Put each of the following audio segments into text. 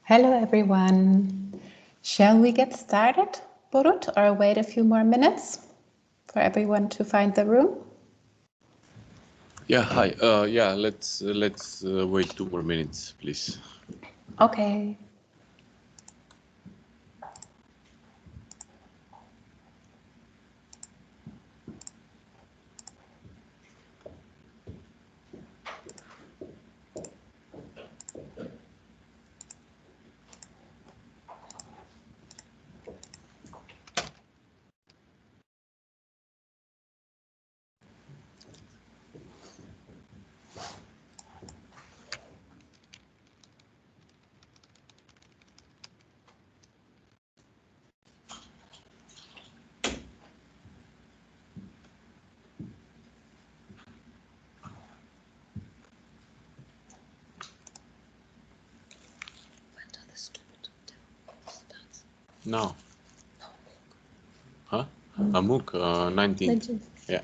Hello, everyone. Shall we get started, Borut, or wait a few more minutes for everyone to find the room? Yeah, hi. Yeah, let's wait 2 more minutes, please. Okay. No. Huh? Amuk, 19th. Yeah.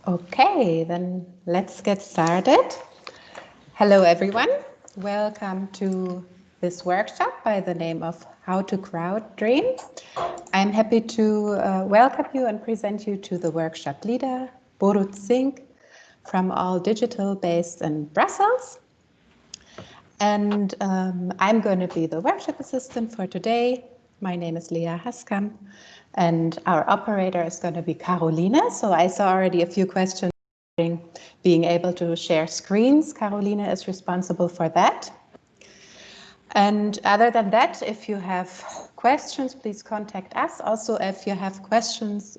Okay, then let's get started. Hello, everyone. Welcome to this workshop by the name of How to Crowddream. I'm happy to welcome you and present you to the workshop leader, Borut Cink, from All Digital based in Brussels. And I'm going to be the workshop assistant for today. My name is Lea Haskam, and our operator is going to be Carolina. So I saw already a few questions being able to share screens. Carolina is responsible for that. And other than that, if you have questions, please contact us. Also, if you have questions,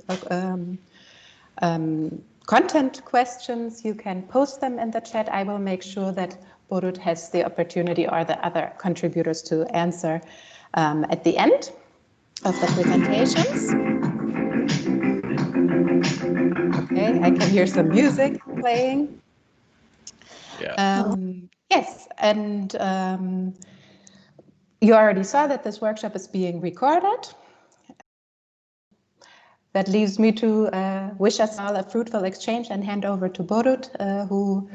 content questions, you can post them in the chat. I will make sure that Borut has the opportunity, or the other contributors, to answer at the end of the presentations. Okay, I can hear some music playing. Yeah. Yes, and you already saw that this workshop is being recorded. That leaves me to wish us all a fruitful exchange and hand over to Borut, who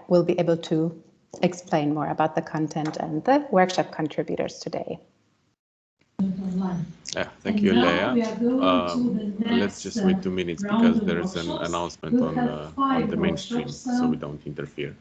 will be able to explain more about the content and the workshop contributors today. Yeah, thank you, Lea. Let's just wait 2 minutes because there's an announcement on the main stream, so we don't interfere.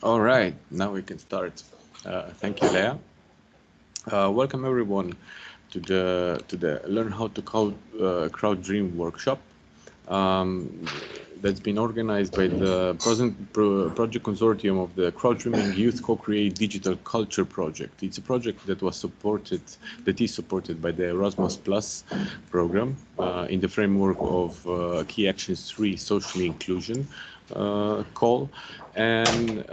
All right, now we can start. Thank you, Leah. Welcome everyone to the Learn How to Code Crowddream workshop. That's been organized by the project consortium of the Crowddreaming Youth Co-Create Digital Culture Project. It's a project that is supported by the Erasmus Plus program in the framework of Key Actions 3 Social Inclusion call. And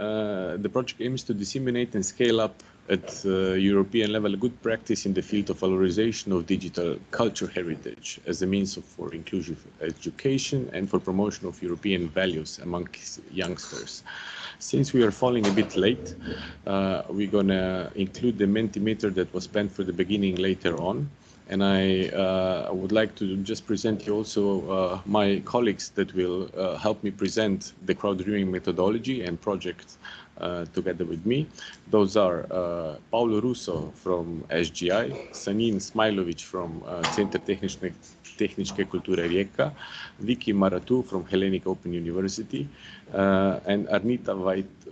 the project aims to disseminate and scale up at European level a good practice in the field of valorization of digital culture heritage as a means for inclusive education and for promotion of European values among youngsters. Since we are falling a bit late, we're gonna include the Mentimeter that was planned for the beginning later on. And I would like to just present you also my colleagues that will help me present the Crowddreaming methodology and project together with me. Those are Paolo Russo from SGI, Sanjin Smajlović from Centar Tehničke kulture Rijeka, Vicky Maratou from Hellenic Open University, and Arnita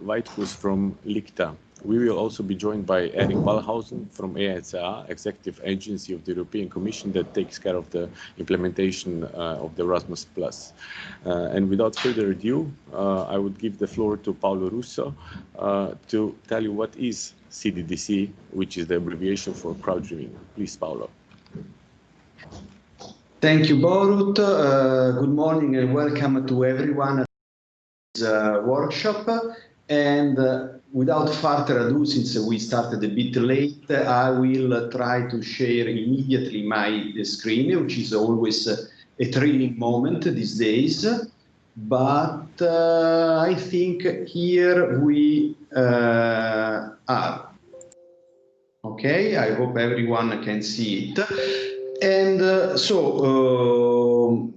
Whitehus from LIKTA. We will also be joined by Erik Ballhausen from EACEA, Executive Agency of the European Commission that takes care of the implementation of the Erasmus+. And without further ado, I would give the floor to Paolo Russo to tell you what is CDDC, which is the abbreviation for Crowddreaming. Please, Paolo. Thank you, Borut. Good morning and welcome to everyone at this workshop. And without further ado, since we started a bit late, I will try to share immediately my screen, which is always a thrilling moment these days. But I think here we are. Okay, I hope everyone can see it. And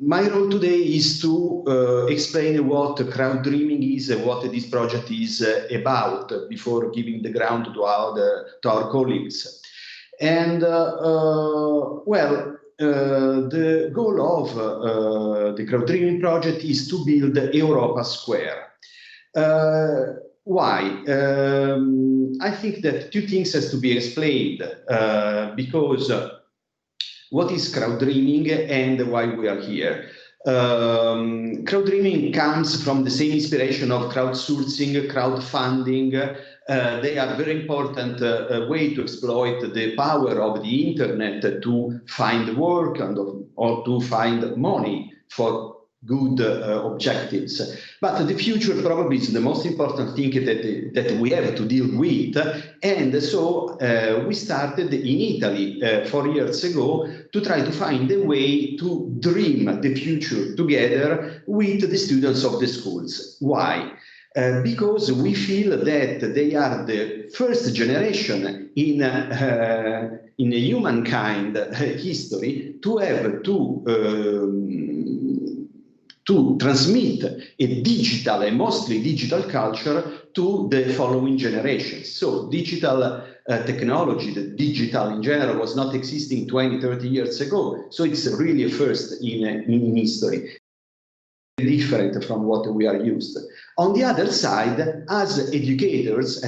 my role today is to explain what Crowddreaming is and what this project is about before giving the ground to our colleagues. And the goal of the Crowddreaming project is to build Europa Square. Why? I think that two things has to be explained because what is Crowddreaming and why we are here? Crowddreaming comes from the same inspiration of crowdsourcing, crowdfunding. They are very important way to exploit the power of the internet to find work or to find money for good objectives. But the future probably is the most important thing that we have to deal with. And so we started in Italy 4 years ago to try to find a way to dream the future together with the students of the schools. Why? Because we feel that they are the first generation in humankind history to have to transmit a digital and mostly digital culture to the following generations. So digital technology, the digital in general was not existing 20, 30 years ago. So it's really a first in history. Different from what we are used. On the other side, as educators,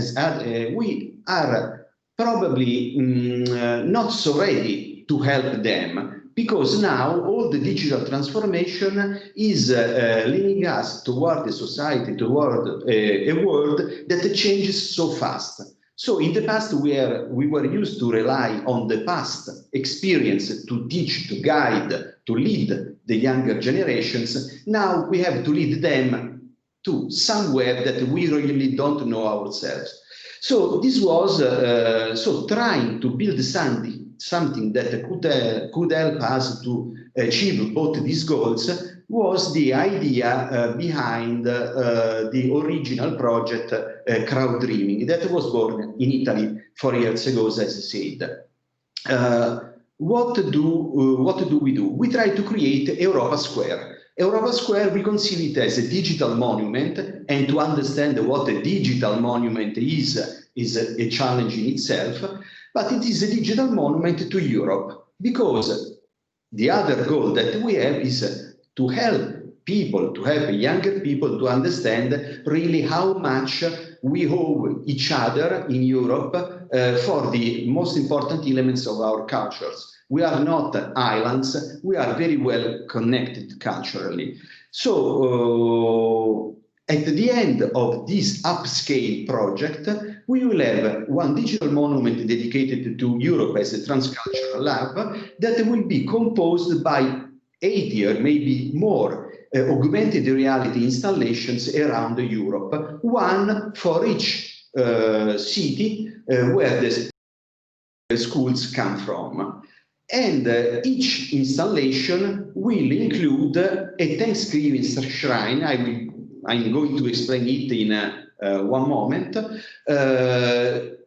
we are probably not so ready to help them, because now all the digital transformation is leading us toward a society, toward a world that changes so fast. So in the past, we were used to rely on the past experience to teach, to guide, to lead the younger generations. Now we have to lead them to somewhere that we really don't know ourselves. So this was trying to build something that could help us to achieve both these goals was the idea behind the original project Crowddreaming that was born in Italy 4 years ago, as I said. What do we do? We try to create Europa Square. Europa Square, we consider it as a digital monument, and to understand what a digital monument is a challenge in itself, but it is a digital monument to Europe, because the other goal that we have is to help people, to help younger people to understand really how much we owe each other in Europe for the most important elements of our cultures. We are not islands, we are very well connected culturally. So at the end of this upscale project, we will have one digital monument dedicated to Europe as a transcultural lab that will be composed by 80 or maybe more augmented reality installations around Europe, one for each city where the schools come from. And each installation will include a Thanksgiving shrine. I'm going to explain it in one moment,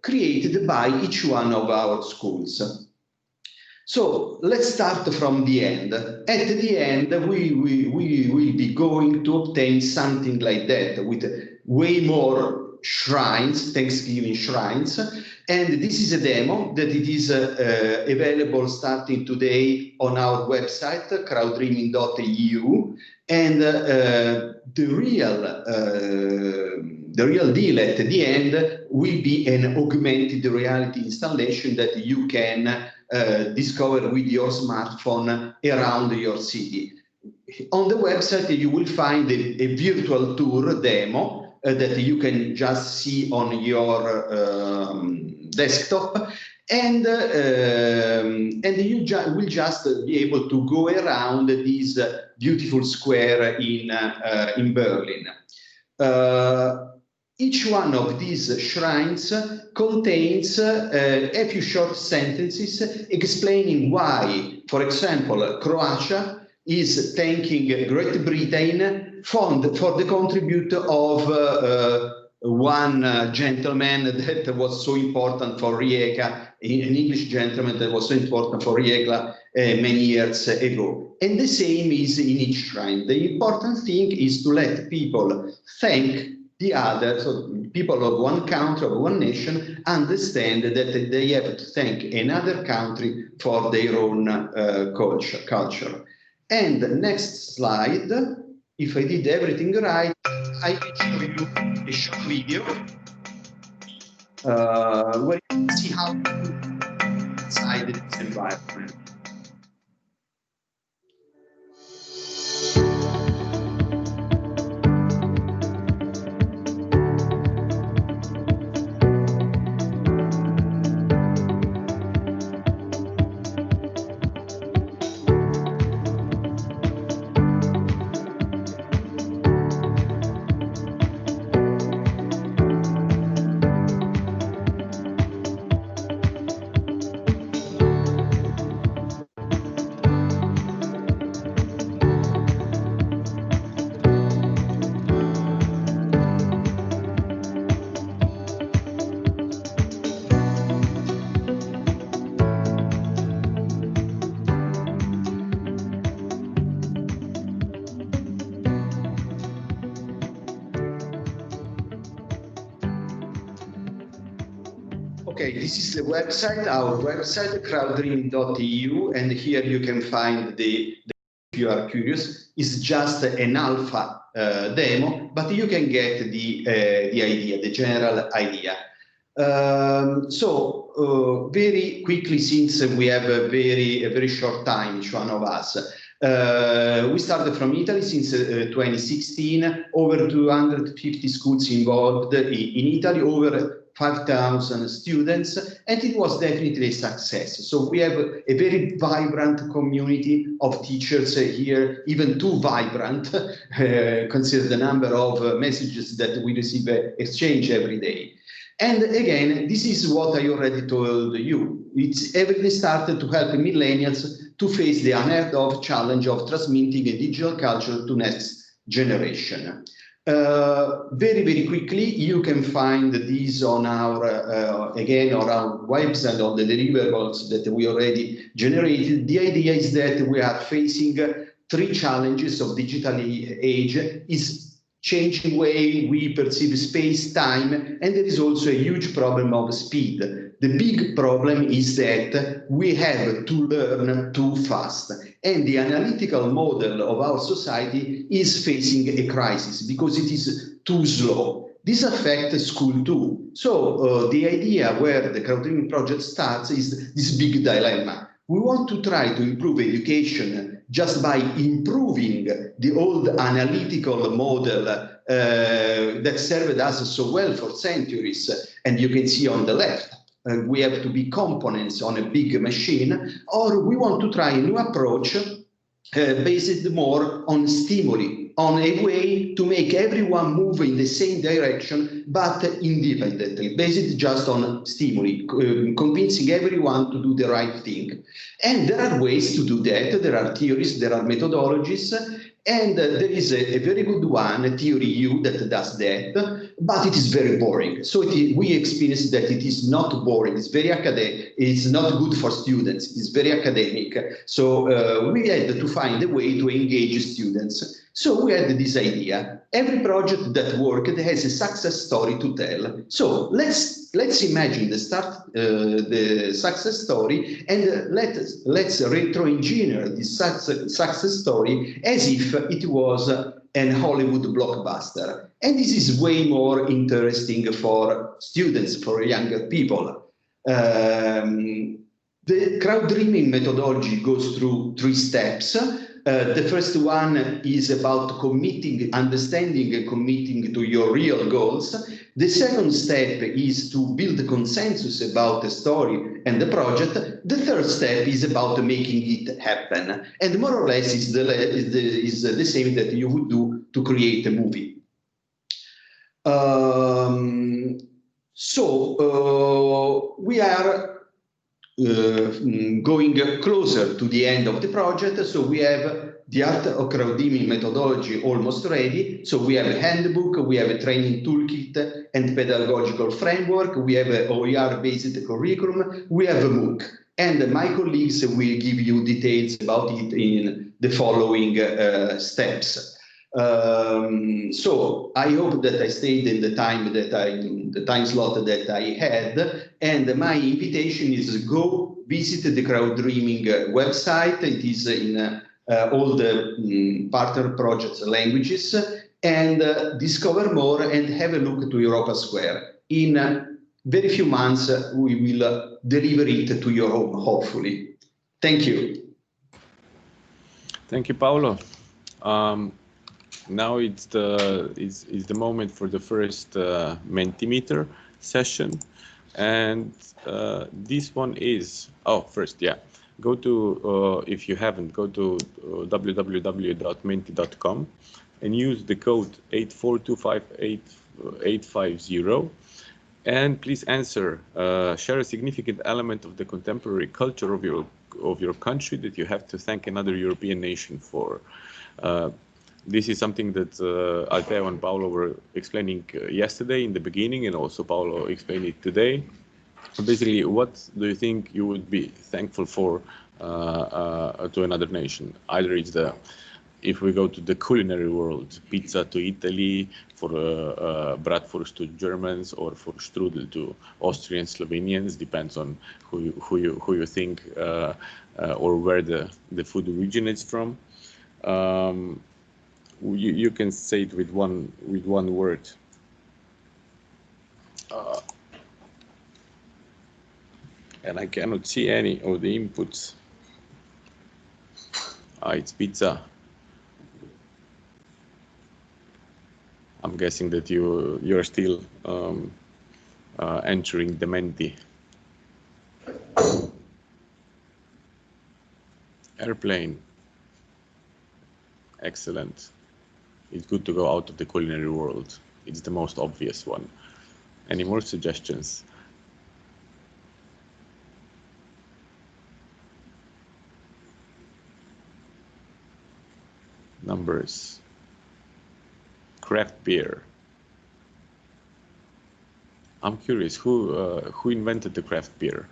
created by each one of our schools. So let's start from the end. At the end, we will be going to obtain something like that with way more shrines, Thanksgiving shrines. And this is a demo that it is available starting today on our website, crowddreaming.eu. And the real deal at the end will be an augmented reality installation that you can discover with your smartphone around your city. On the website, you will find a virtual tour demo that you can just see on your desktop, and you will just be able to go around this beautiful square in Berlin. Each one of these shrines contains a few short sentences explaining why, for example, Croatia is thanking Great Britain for the contribute of one gentleman that was so important for Rijeka, an English gentleman that was so important for Rijeka many years ago. And the same is in each shrine. The important thing is to let people thank the other, so people of one country, of one nation, understand that they have to thank another country for their own culture. And next slide, if I did everything right, I will show you a short video where you can see how to inside this environment. Okay, this is the website, our website, crowddream.eu, and here you can find if you are curious, it's just an alpha demo, but you can get the idea, the general idea. Very quickly, since we have a very short time, each one of us, we started from Italy since 2016, over 250 schools involved in Italy, over 5,000 students, and it was definitely a success. So we have a very vibrant community of teachers here, even too vibrant, consider the number of messages that we receive exchange every day. And again, this is what I already told you. Everything started to help millennials to face the unheard of challenge of transmitting a digital culture to next generation. Very quickly, you can find these on our, again, on our website, on the deliverables that we already generated. The idea is that we are facing three challenges of digital age. Is changing way we perceive space, time, and there is also a huge problem of speed. The big problem is that we have to learn too fast, and the analytical model of our society is facing a crisis because it is too slow. This affects school too. So the idea where the Crowddream project starts is this big dilemma. We want to try to improve education just by improving the old analytical model that served us so well for centuries. And you can see on the left, we have to be components on a big machine, or we want to try a new approach based more on stimuli, on a way to make everyone move in the same direction, but independently, based just on stimuli, convincing everyone to do the right thing. And there are ways to do that. There are theories, there are methodologies, and there is a very good one, a theory U, that does that, but it is very boring. So we experience that it is not boring, it's very academic, it's not good for students, it's very academic. So we had to find a way to engage students. So we had this idea. Every project that worked has a success story to tell. So let's imagine the success story, and let's retro-engineer this success story as if it was an Hollywood blockbuster. And this is way more interesting for students, for younger people. The crowd-dreaming methodology goes through 3 steps. The first one is about understanding and committing to your real goals. The second step is to build consensus about the story and the project. The third step is about making it happen. And more or less is the same that you would do to create a movie. We are going closer to the end of the project. So we have the art of crowddreaming methodology almost ready. So we have a handbook, we have a training toolkit and pedagogical framework, we have an OER-based curriculum, we have a MOOC. And my colleagues will give you details about it in the following steps. So I hope that I stayed in the time slot that I had, and my invitation is go visit the Crowddreaming website. It is in all the partner projects languages, and discover more and have a look to Europa Square. In very few months, we will deliver it to your home, hopefully. Thank you. Thank you, Paolo. Now it's the moment for the first Mentimeter session, and this one is first, go to if you haven't, go to www.menti.com and use the code 8425850, and please answer, share a significant element of the contemporary culture of your country that you have to thank another European nation for. This is something that Alteo and Paolo were explaining yesterday in the beginning, and also Paolo explained it today. Basically, what do you think you would be thankful for to another nation? Either it's if we go to the culinary world, pizza to Italy, for bratwurst to Germans, or for strudel to Austrians, Slovenians, depends on who you think or where the food originates from. You can say it with one word. And I cannot see any of the inputs. It's pizza. I'm guessing that you're still entering the Menti. Airplane. Excellent. It's good to go out of the culinary world. It's the most obvious one. Any more suggestions? Numbers. Craft beer. I'm curious, who invented the craft beer?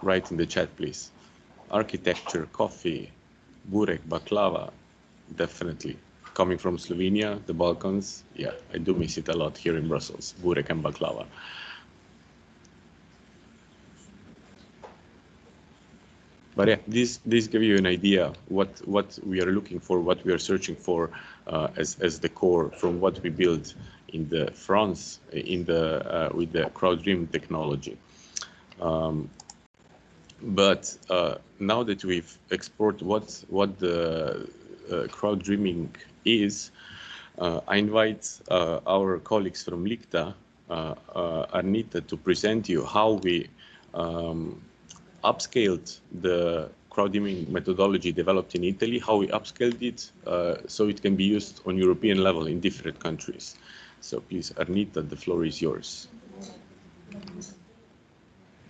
Write in the chat, please. Architecture, coffee, burek, baklava, definitely. Coming from Slovenia, the Balkans, yeah, I do miss it a lot here in Brussels, burek and baklava. But yeah, this give you an idea what we are looking for, what we are searching for as the core from what we build in the France with the Crowddream technology. But now that we've explored what the Crowddreaming is, I invite our colleagues from LIKTA, Arnita, to present you how we upscaled the Crowddreaming methodology developed in Italy, how we upscaled it so it can be used on European level in different countries. So please, Arnita, the floor is yours.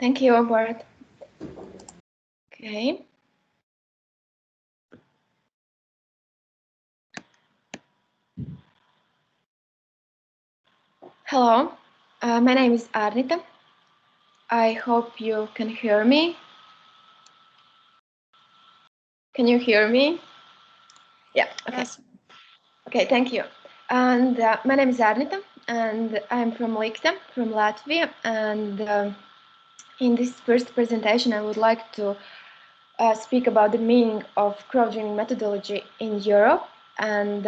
Thank you, Borut. Okay. Hello, my name is Arnita. I hope you can hear me. Can you hear me? Yeah, okay. Yes. Okay, thank you. And my name is Arnita, and I'm from LIKTA, from Latvia. And in this first presentation, I would like to speak about the meaning of Crowddreaming methodology in Europe. And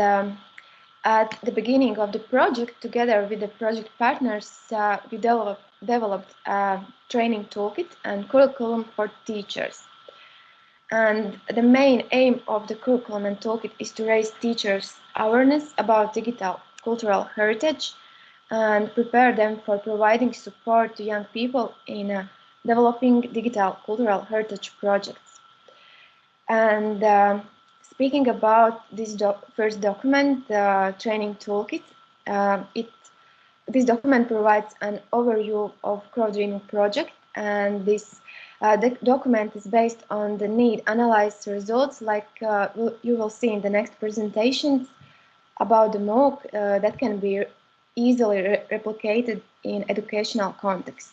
at the beginning of the project, together with the project partners, we developed a training toolkit and curriculum for teachers. And the main aim of the curriculum and toolkit is to raise teachers' awareness about digital cultural heritage and prepare them for providing support to young people in developing digital cultural heritage projects. And speaking about this first document, the training toolkit, this document provides an overview of Crowddreaming project, and this the document is based on the need analyzed results, like you will see in the next presentations about the MOOC that can be easily replicated in educational context.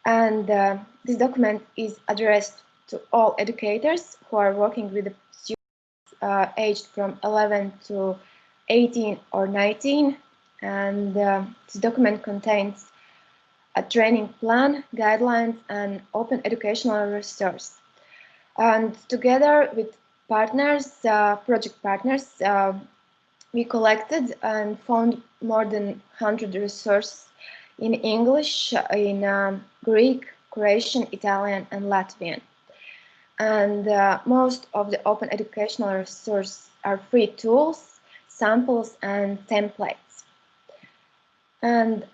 And this document is addressed to all educators who are working with the students aged from 11 to 18 or 19. And this document contains a training plan, guidelines, and open educational resource. And together with partners, project partners, we collected and found more than 100 resources in English, in Greek, Croatian, Italian, and Latvian. And most of the open educational resources are free tools, samples, and templates. And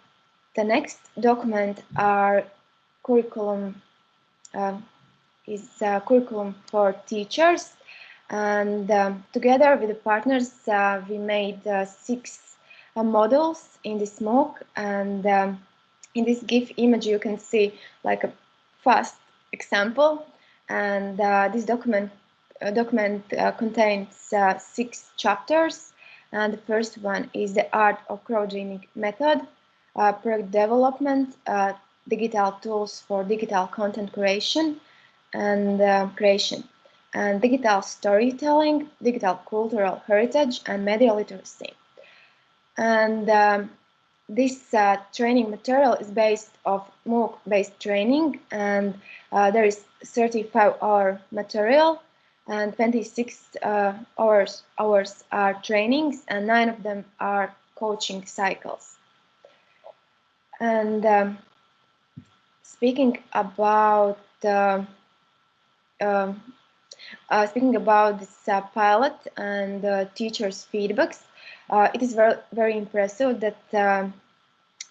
the next document are curriculum, is curriculum for teachers, and together with the partners we made 6 models in this MOOC, and in this GIF image you can see like a fast example, and this document contains 6 chapters, and the first one is the art of Crowddreaming method, product development, digital tools for digital content creation and and digital storytelling, digital cultural heritage, and media literacy. And this training material is based off MOOC-based training, and there is 35-hour material, and 26 hours are trainings, and 9 of them are coaching cycles. And speaking about this pilot and teachers' feedbacks, it is very impressive that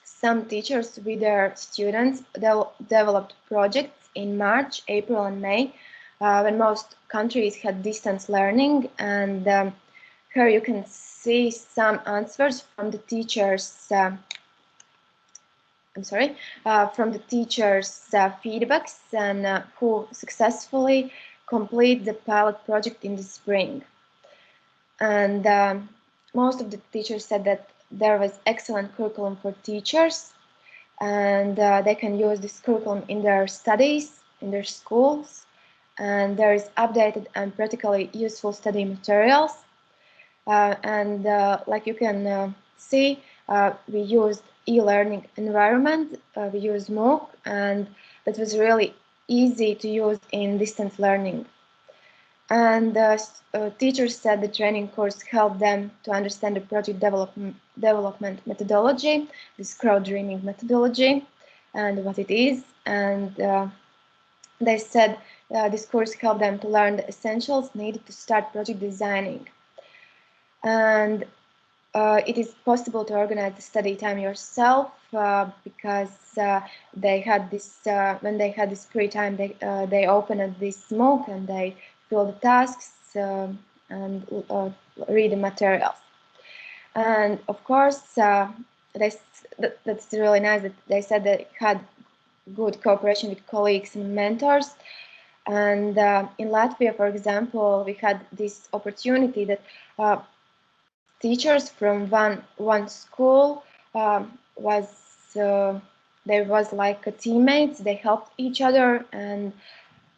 some teachers with their students developed projects in March, April, and May, when most countries had distance learning. And here you can see some answers from the teachers. From the teachers' feedbacks, and who successfully complete the pilot project in the spring. And most of the teachers said that there was excellent curriculum for teachers, and they can use this curriculum in their studies, in their schools, and there is updated and practically useful study materials. Like you can see, we used e-learning environment, we used MOOC, and that was really easy to use in distance learning. And teachers said the training course helped them to understand the project development methodology, this Crowddreaming methodology, and what it is. And they said this course helped them to learn the essentials needed to start project designing. And it is possible to organize the study time yourself because they had this when they had this free time, they opened this MOOC and they fill the tasks and read the materials. And of course, that's really nice that they said they had good cooperation with colleagues and mentors. And in Latvia, for example, we had this opportunity that teachers from one school there was like teammates. They helped each other, and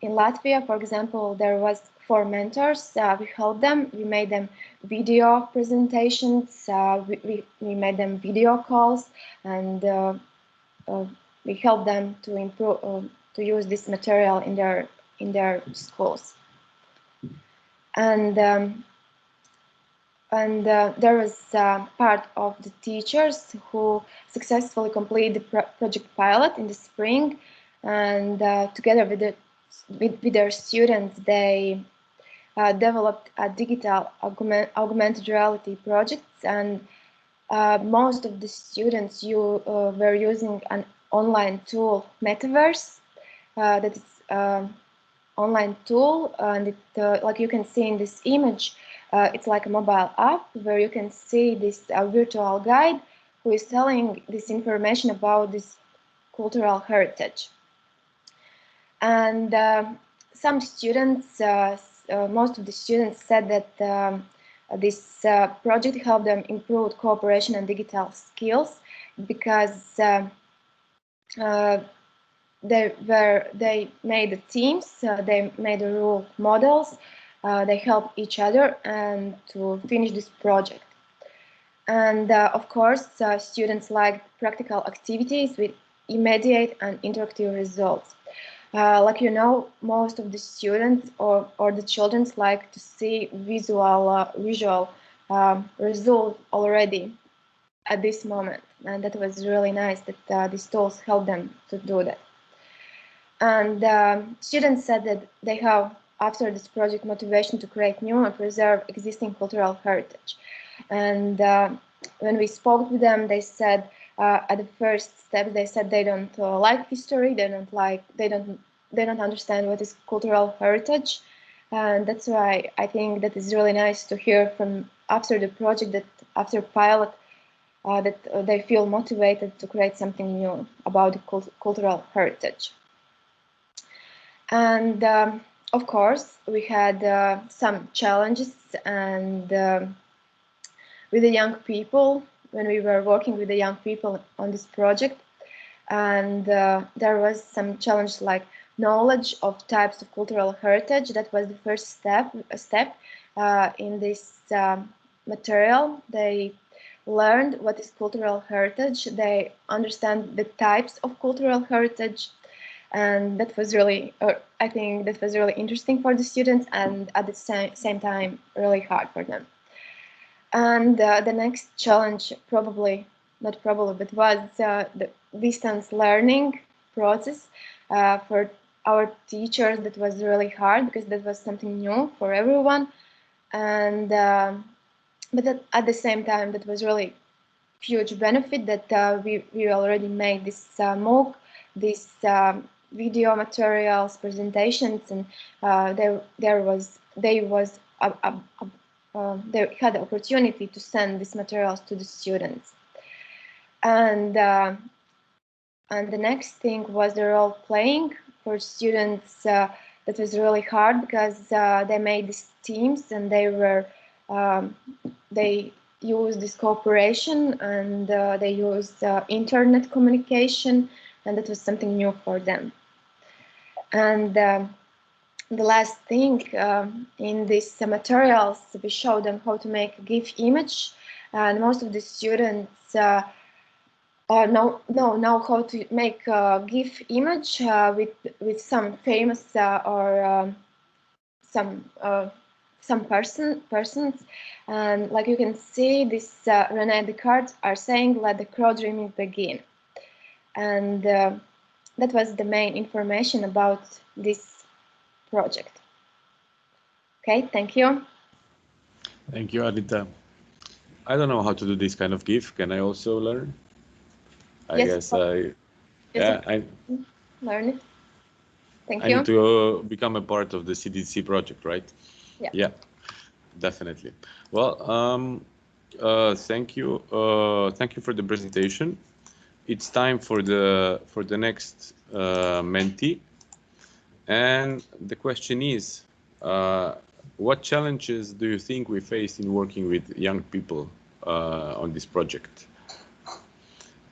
in Latvia, for example, there was 4 mentors. We helped them. We made them video presentations. We made them video calls, and we helped them to improve to use this material in their schools. And there was part of the teachers who successfully completed the project pilot in the spring, and together with their students, they developed a digital augmented reality projects, and most of the students were using an online tool, Metaverse, that is online tool, and it, like you can see in this image, it's like a mobile app where you can see this virtual guide who is telling this information about this cultural heritage. And some students, most of the students said that this project helped them improve cooperation and digital skills because they made the teams, they made the role models, they helped each other and to finish this project. And of course, students liked practical activities with immediate and interactive results. Like you know, most of the students or the children like to see visual result already at this moment, and that was really nice that these tools help them to do that. And students said that they have, after this project, motivation to create new and preserve existing cultural heritage. And when we spoke with them, they said at the first step, they said they don't like history, they don't understand what is cultural heritage, and that's why I think that is really nice to hear from after the project, that after pilot, that they feel motivated to create something new about the cultural heritage. And of course, we had some challenges, and with the young people, when we were working with the young people on this project, and there was some challenge like knowledge of types of cultural heritage. That was the first step in this material. They learned what is cultural heritage. They understand the types of cultural heritage, and that was really, I think that was really interesting for the students, and at the same time really hard for them. And the next challenge, but was the distance learning process for our teachers. That was really hard because that was something new for everyone, and but at the same time that was really huge benefit that we already made this MOOC, this video materials, presentations, and they had the opportunity to send these materials to the students. And the next thing was the role playing for students. That was really hard because they made these teams, and they used this cooperation, and they used internet communication, and that was something new for them. And the last thing, in these materials, we showed them how to make a GIF image, and most of the students Now how to make a GIF image with some famous or some persons, and like you can see, this René Descartes are saying, "Let the crowd-dreaming begin," and that was the main information about this project. Okay, thank you. Thank you, Adita. I don't know how to do this kind of GIF. Can I also learn? I guess I learn it. Thank you. I need to become a part of the CDC project, right? Yeah, definitely. Well, thank you for the presentation. It's time for the next mentee, and the question is, what challenges do you think we face in working with young people on this project?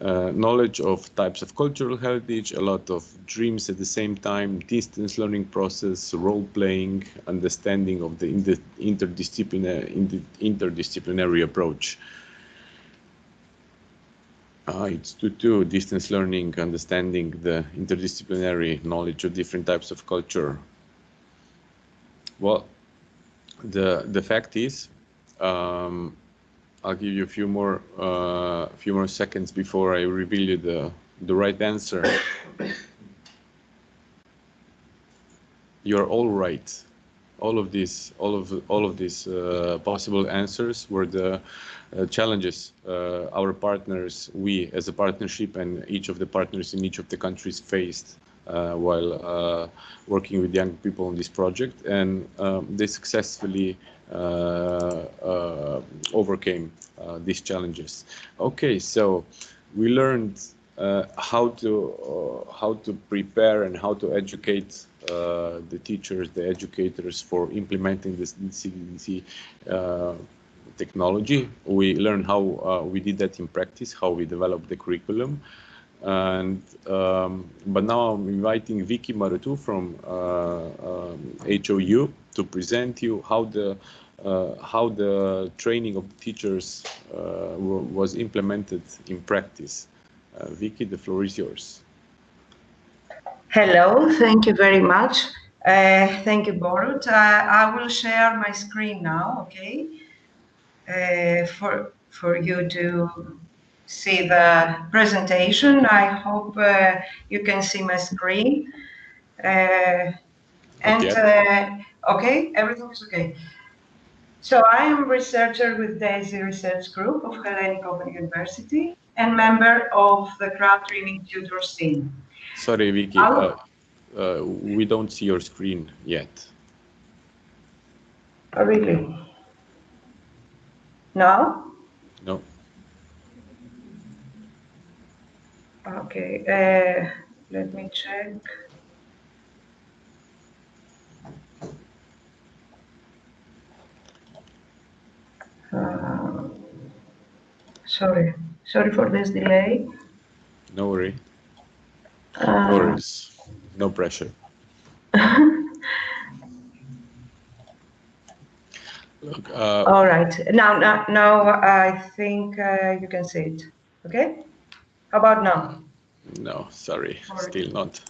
Knowledge of types of cultural heritage, a lot of dreams at the same time, distance learning process, role-playing, understanding of the interdisciplinary approach. It's to distance learning, understanding the interdisciplinary knowledge of different types of culture. Well, the fact is, I'll give you a few more seconds before I reveal you the right answer. You're all right. All of these possible answers were the challenges our partners, we as a partnership, and each of the partners in each of the countries faced while working with young people on this project, and they successfully overcame these challenges. Okay, so we learned how to prepare and how to educate the teachers, the educators for implementing this CDC technology. We learned how we did that in practice, how we developed the curriculum. And but now I'm inviting Vicky Maratou from HOU to present you how the training of the teachers was implemented in practice. Vicky, the floor is yours. Hello, thank you very much. Thank you, Borut. I will share my screen now, okay? For you to see the presentation. I hope you can see my screen. Okay, everything is okay. So I am a researcher with DAISY Research Group of Hellenic Open University and member of the Crowddreaming Tutors team. Sorry, Vicky, we don't see your screen yet. Oh, really? No? No. Okay, let me check. Sorry for this delay. No worry. No worries. No pressure. Look, all right. Now I think you can see it. Okay. How about now? No, sorry, still not.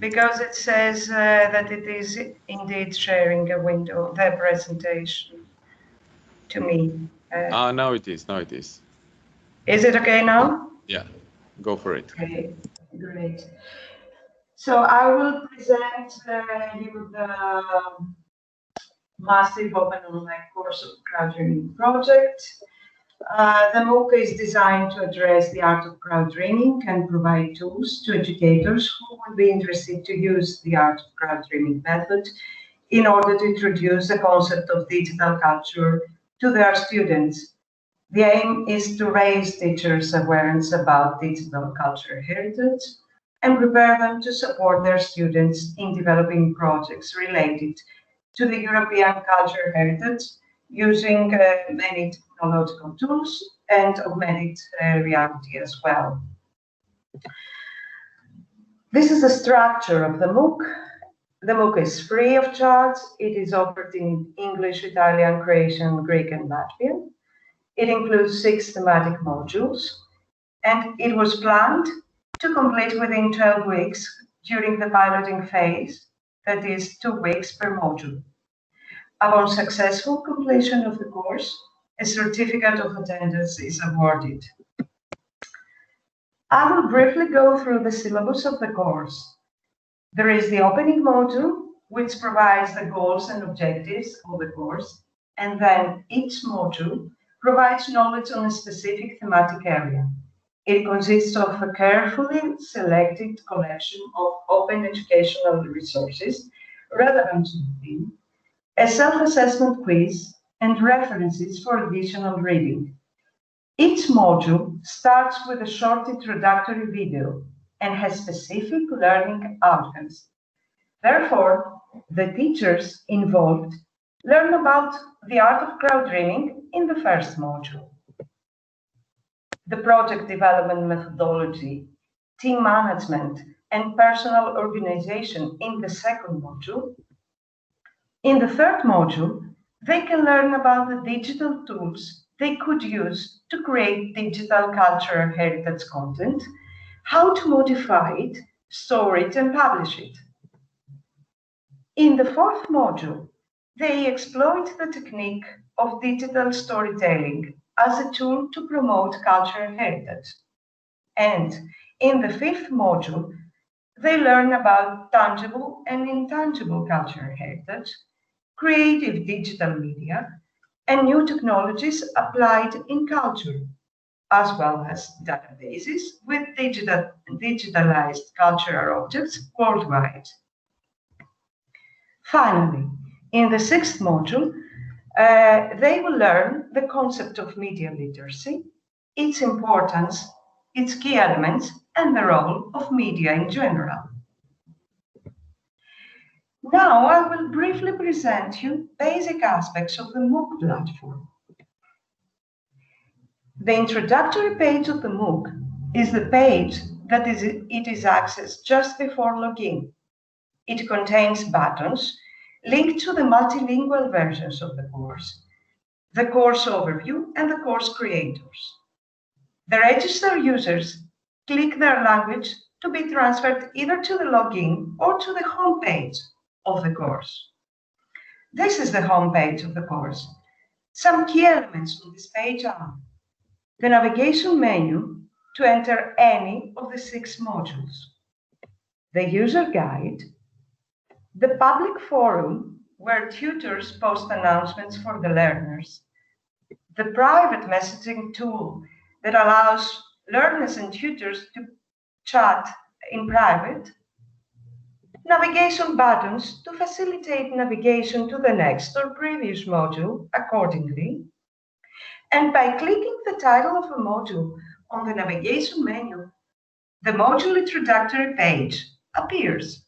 Because it says that it is indeed sharing a window, the presentation to me. Now it is. Now it is. Is it okay now? Yeah, go for it. Okay, great. So I will present you the massive open online course of Crowddreaming project. The MOOC is designed to address the art of crowd-dreaming and provide tools to educators who would be interested to use the art of crowd-dreaming method in order to introduce the concept of digital culture to their students. The aim is to raise teachers' awareness about digital culture heritage and prepare them to support their students in developing projects related to the European culture heritage using many technological tools and augmented reality as well. This is the structure of the MOOC. The MOOC is free of charge. It is offered in English, Italian, Croatian, Greek, and Latvian. It includes 6 thematic modules. and it was planned to complete within 12 weeks during the piloting phase, that is 2 weeks per module. Upon successful completion of the course, a certificate of attendance is awarded. I will briefly go through the syllabus of the course. There is the opening module, which provides the goals and objectives of the course, and then each module provides knowledge on a specific thematic area. It consists of a carefully selected collection of open educational resources relevant to the theme, a self-assessment quiz, and references for additional reading. Each module starts with a short introductory video and has specific learning outcomes. Therefore, the teachers involved learn about the art of crowd-dreaming in the first module, the project development methodology, team management, and personal organization in the second module. In the third module, they can learn about the digital tools they could use to create digital cultural heritage content, how to modify it, store it, and publish it. In the fourth module, they exploit the technique of digital storytelling as a tool to promote cultural heritage. And in the fifth module, they learn about tangible and intangible cultural heritage, creative digital media, and new technologies applied in culture, as well as databases with digitalized cultural objects worldwide. Finally, in the sixth module, they will learn the concept of media literacy, its importance, its key elements, and the role of media in general. Now I will briefly present you basic aspects of the MOOC platform. The introductory page of the MOOC is the page that it is accessed just before login. It contains buttons linked to the multilingual versions of the course overview, and the course creators. The registered users click their language to be transferred either to the login or to the home page of the course. This is the home page of the course. Some key elements on this page are the navigation menu to enter any of the 6 modules, the user guide, the public forum where tutors post announcements for the learners, the private messaging tool that allows learners and tutors to chat in private, navigation buttons to facilitate navigation to the next or previous module accordingly, and by clicking the title of a module on the navigation menu, the module introductory page appears.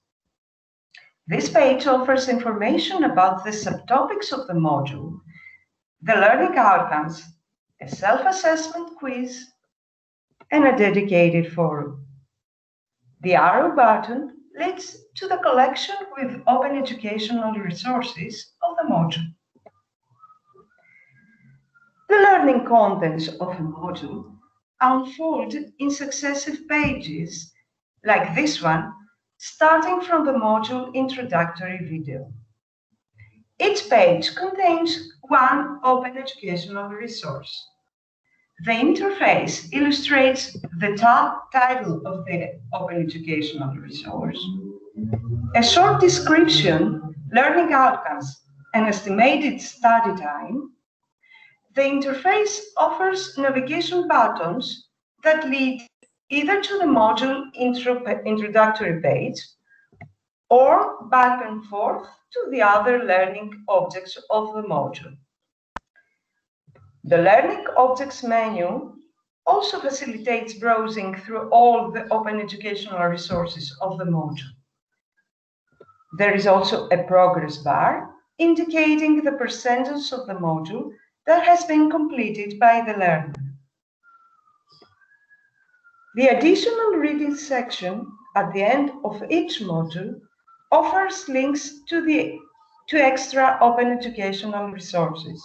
This page offers information about the subtopics of the module, the learning outcomes, a self-assessment quiz, and a dedicated forum. The arrow button leads to the collection with open educational resources of the module. The learning contents of a module unfold in successive pages, like this one, starting from the module introductory video. Each page contains one open educational resource. The interface illustrates the title of the open educational resource, a short description, learning outcomes, and estimated study time. The interface offers navigation buttons that lead either to the module introductory page or back and forth to the other learning objects of the module. The Learning Objects menu also facilitates browsing through all the open educational resources of the module. There is also a progress bar indicating the percentage of the module that has been completed by the learner. The additional reading section at the end of each module offers links to extra open educational resources.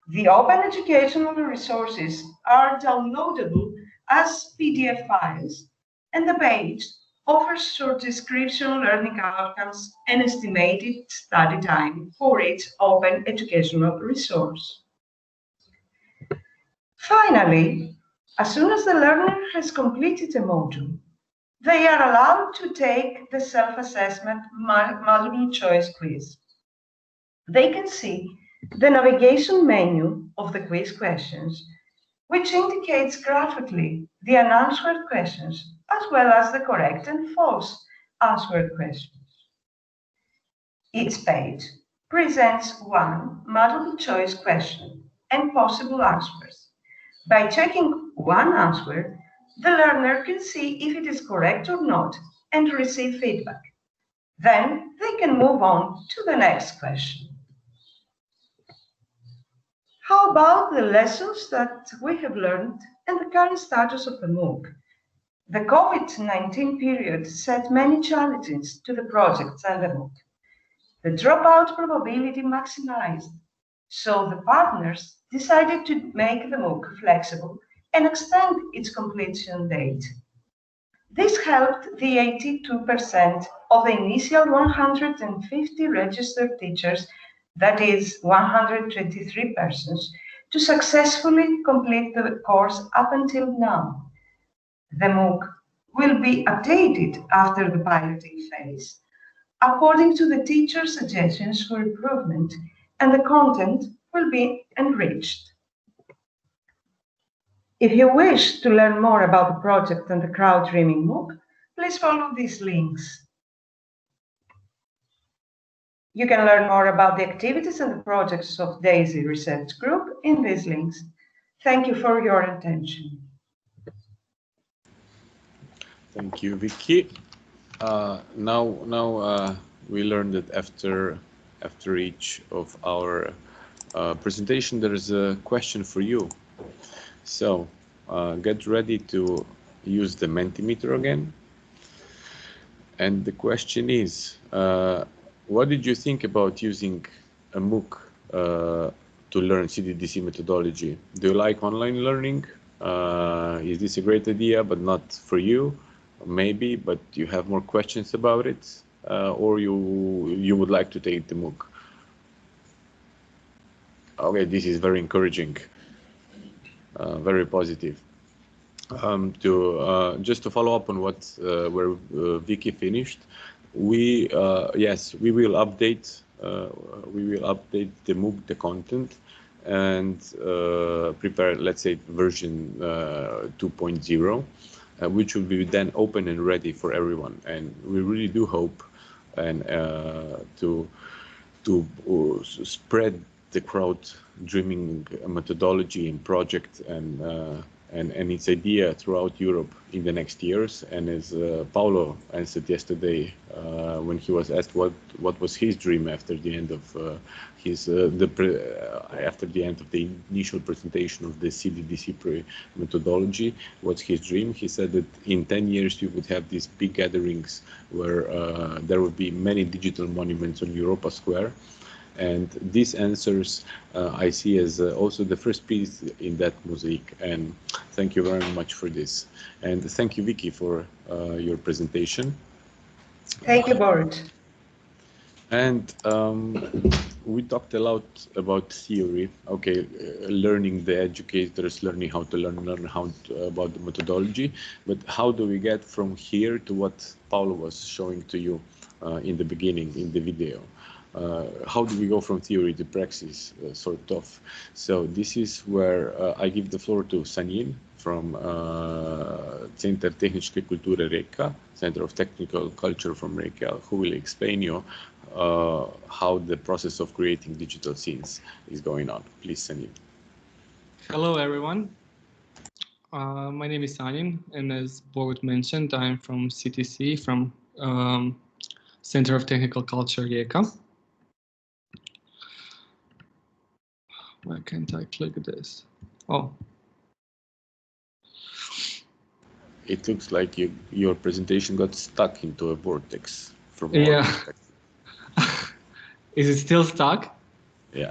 The open educational resources are downloadable as PDF files, and the page offers short description, learning outcomes, and estimated study time for each open educational resource. Finally, as soon as the learner has completed a module, they are allowed to take the self-assessment multiple choice quiz. They can see the navigation menu of the quiz questions, which indicates graphically the unanswered questions, as well as the correct and false answered questions. Each page presents one multiple choice question and possible answers. By checking one answer, the learner can see if it is correct or not and receive feedback. Then they can move on to the next question. How about the lessons that we have learned and the current status of the MOOC? The COVID-19 period set many challenges to the projects and the MOOC. The dropout probability maximized, so the partners decided to make the MOOC flexible and extend its completion date. This helped the 82% of the initial 150 registered teachers, that is 123 persons, to successfully complete the course up until now. The MOOC will be updated after the piloting phase, according to the teacher suggestions for improvement, and the content will be enriched. If you wish to learn more about the project and the Crowddreaming MOOC, please follow these links. You can learn more about the activities and the projects of DAISY Research Group in these links. Thank you for your attention. Thank you, Vicky. Now we learned that after each of our presentation, there is a question for you. So get ready to use the Mentimeter again. And the question is, what did you think about using a MOOC to learn CDDC methodology? Do you like online learning? Is this a great idea, but not for you? Maybe, but you have more questions about it, or you would like to take the MOOC? Okay, this is very encouraging, very positive. Just to follow up on where Vicky finished, yes, we will update the MOOC, the content, and prepare, let's say, version 2.0. Which will be then open and ready for everyone, and we really do hope and to spread the Crowddreaming methodology and project and its idea throughout Europe in the next years. And as Paolo answered yesterday when he was asked what was his dream after the end of the initial presentation of the CDDC methodology, what's his dream? He said that in 10 years we would have these big gatherings where there would be many digital monuments on Europa Square. And these answers I see as also the first piece in that mosaic. And thank you very much for this. And thank you, Vicky, for your presentation. Thank you, Borut. And we talked a lot about theory. Okay, learning the educators, learning how to learn about the methodology. But how do we get from here to what Paolo was showing to you in the beginning, in the video? How do we go from theory to praxis, sort of? So this is where I give the floor to Sanjin from Centar Tehničke kulture Rijeka, Center of Technical Culture from Rijeka, who will explain you how the process of creating digital scenes is going on. Please, Sanjin. Hello, everyone. My name is Sanjin, and as Borut mentioned, I'm from CTC, from Center of Technical Culture Rijeka. Why can't I click this? Oh. It looks like your presentation got stuck into a vortex from yeah. Is it still stuck? Yeah.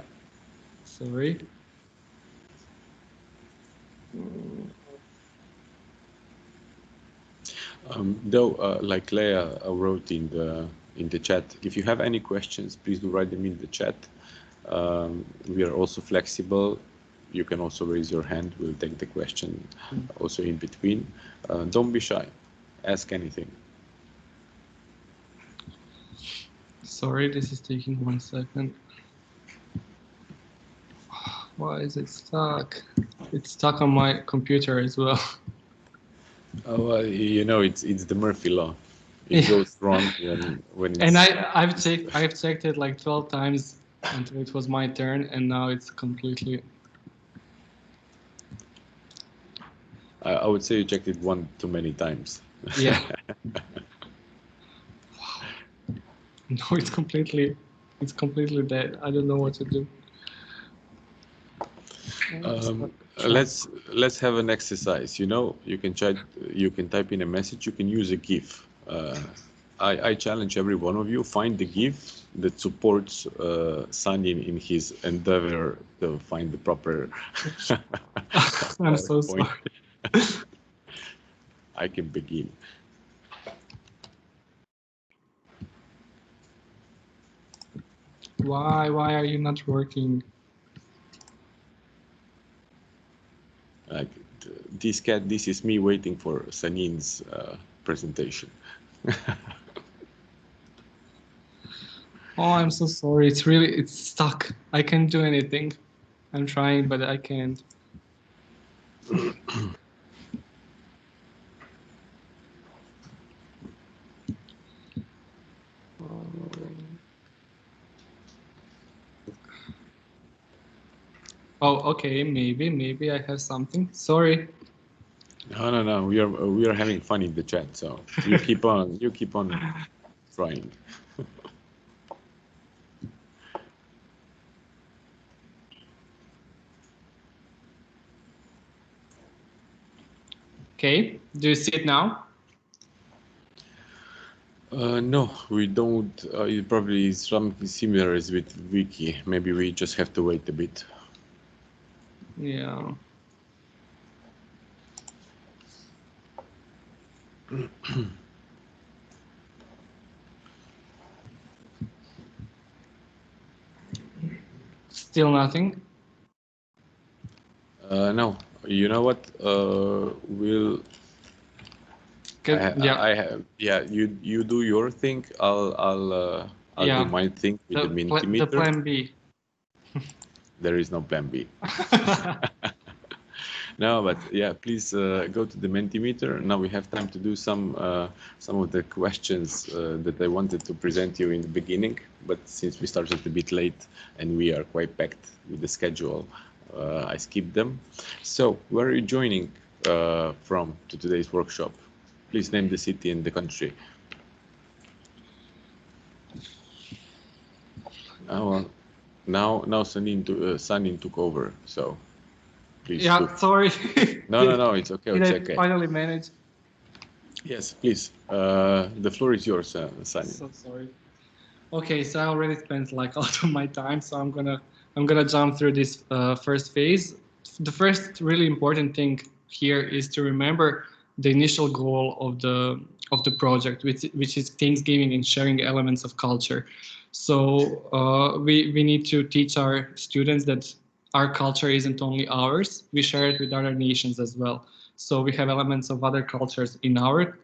Sorry. Though, like Leia wrote in the chat, if you have any questions, please do write them in the chat. We are also flexible. You can also raise your hand. We'll take the question also in between. Don't be shy. Ask anything. Sorry, this is taking 1 second. Why is it stuck? It's stuck on my computer as well. Oh, well, you know, it's the Murphy law. It goes wrong when it's... And I've checked it like 12 times until it was my turn, and now it's completely... I would say you checked it one too many times. Yeah. Wow. No, it's completely dead. I don't know what to do. Let's have an exercise. You know, you can type in a message. You can use a GIF. I challenge every one of you, find the GIF that supports Sanjin in his endeavor to find the proper I'm so sorry. I can begin. Why are you not working? Like this is me waiting for Sanjin's presentation. Oh, I'm so sorry. It's stuck. I can't do anything. I'm trying, but I can't. Oh, okay. Maybe I have something. Sorry. No. We are having fun in the chat, so you keep on trying. Okay. Do you see it now? No, we don't. It probably is something similar as with Vicky. Maybe we just have to wait a bit. Yeah. Still nothing? No. You know what? We'll... You do your thing. I'll do my thing with the Mentimeter. The plan B. There is no plan B. No, but yeah, please go to the Mentimeter. Now we have time to do some of the questions that I wanted to present you in the beginning, but since we started a bit late and we are quite packed with the schedule, I skipped them. So, where are you joining from to today's workshop? Please name the city and the country. Well, now Sanjin took over, so please. Yeah, sorry. No, it's okay. It's okay. Finally managed. Yes, please. The floor is yours, Sanjin. So sorry. Okay, so I already spent like a lot of my time, so I'm gonna jump through this first phase. The first really important thing here is to remember the initial goal of the project, which is Thanksgiving and sharing elements of culture. So we need to teach our students that our culture isn't only ours, we share it with other nations as well. So we have elements of other cultures in our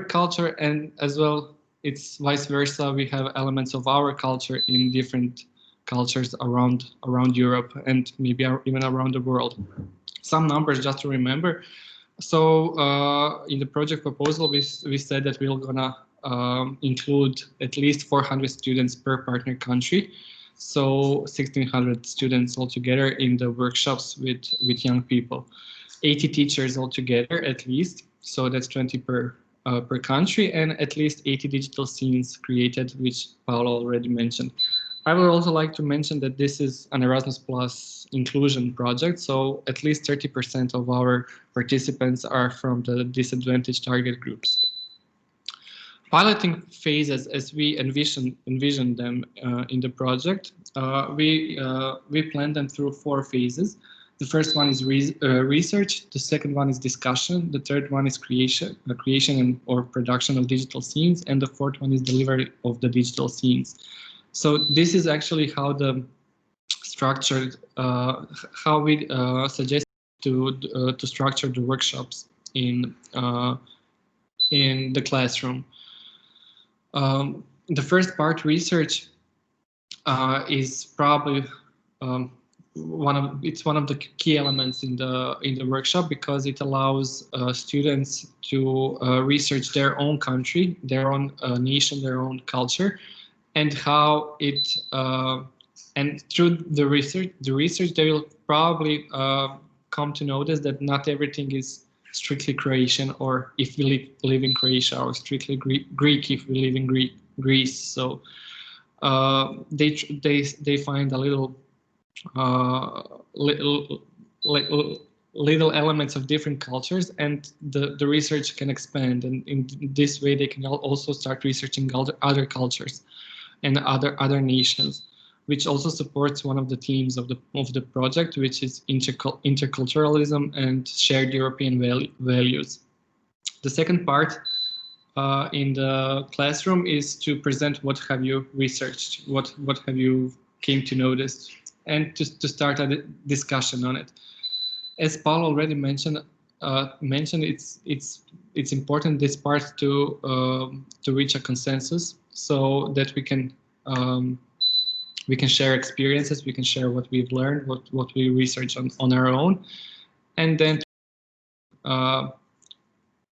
culture, and as well it's vice versa. We have elements of our culture in different cultures around Europe and maybe even around the world. Some numbers just to remember. So in the project proposal, we said that we're gonna include at least 400 students per partner country. So 1,600 students altogether in the workshops with young people. 80 teachers altogether at least. So that's 20 per country, and at least 80 digital scenes created, which Paolo already mentioned. I would also like to mention that this is an Erasmus Plus inclusion project, so at least 30% of our participants are from the disadvantaged target groups. Piloting phases, as we envision them in the project, we plan them through 4 phases. The first one is research, the second one is discussion, the third one is creation or production of digital scenes, and the fourth one is delivery of the digital scenes. So this is actually how the structured, how we suggest to structure the workshops in the classroom. The first part, research, is probably one of the key elements in the workshop, because it allows students to research their own country, their own nation, their own culture, and how it and through the research they will probably come to notice that not everything is strictly Croatian, or if we live in Croatia, or strictly Greek if we live in Greece. So they find a little little elements of different cultures, and the research can expand, and in this way they can also start researching other cultures and other nations, which also supports one of the themes of the project, which is interculturalism and shared European values. The second part in the classroom is to present what have you researched, what have you came to notice, and to start a discussion on it. As Paolo already mentioned, it's important this part to reach a consensus, so that we can share experiences, we can share what we've learned, what we research on our own, and then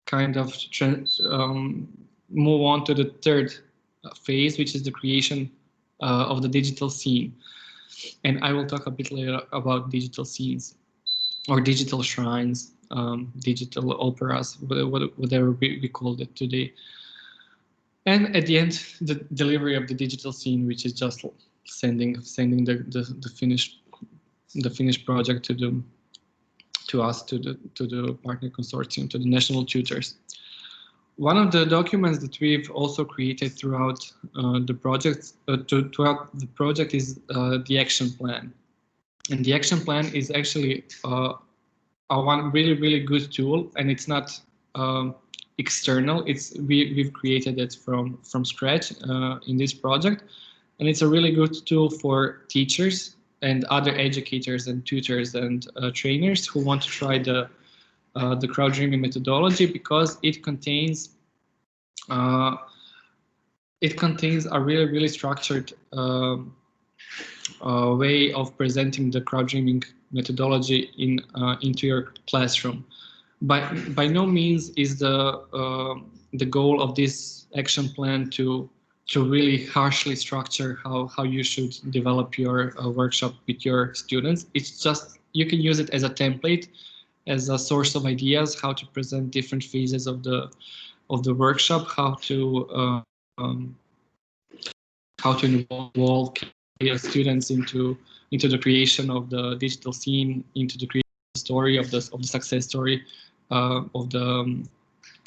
kind of move on to the third phase, which is the creation of the digital scene. And I will talk a bit later about digital scenes, or digital shrines, digital operas, whatever we called it today. And at the end, the delivery of the digital scene, which is just sending the finished project to us, to the partner consortium, to the national tutors. One of the documents that we've also created throughout the project is the action plan. And the action plan is actually one really good tool, and it's not external. We've created it from scratch in this project, and it's a really good tool for teachers and other educators and tutors and trainers who want to try the Crowddreaming methodology, because it contains a really structured way of presenting the Crowddreaming methodology into your classroom. By no means is the goal of this action plan to really harshly structure how you should develop your workshop with your students. It's just, you can use it as a template, as a source of ideas, how to present different phases of the workshop, how to involve students into the creation of the digital scene, into the creation story of the success story of the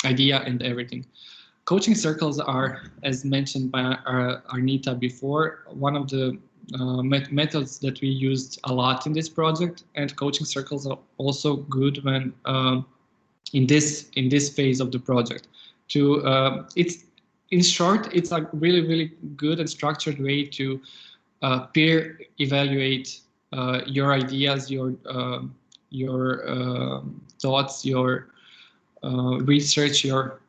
idea and everything. Coaching circles are, as mentioned by Arnita before, one of the methods that we used a lot in this project, and coaching circles are also good when in this phase of the project. In short, it's a really good and structured way to peer evaluate your ideas, your thoughts, your research, your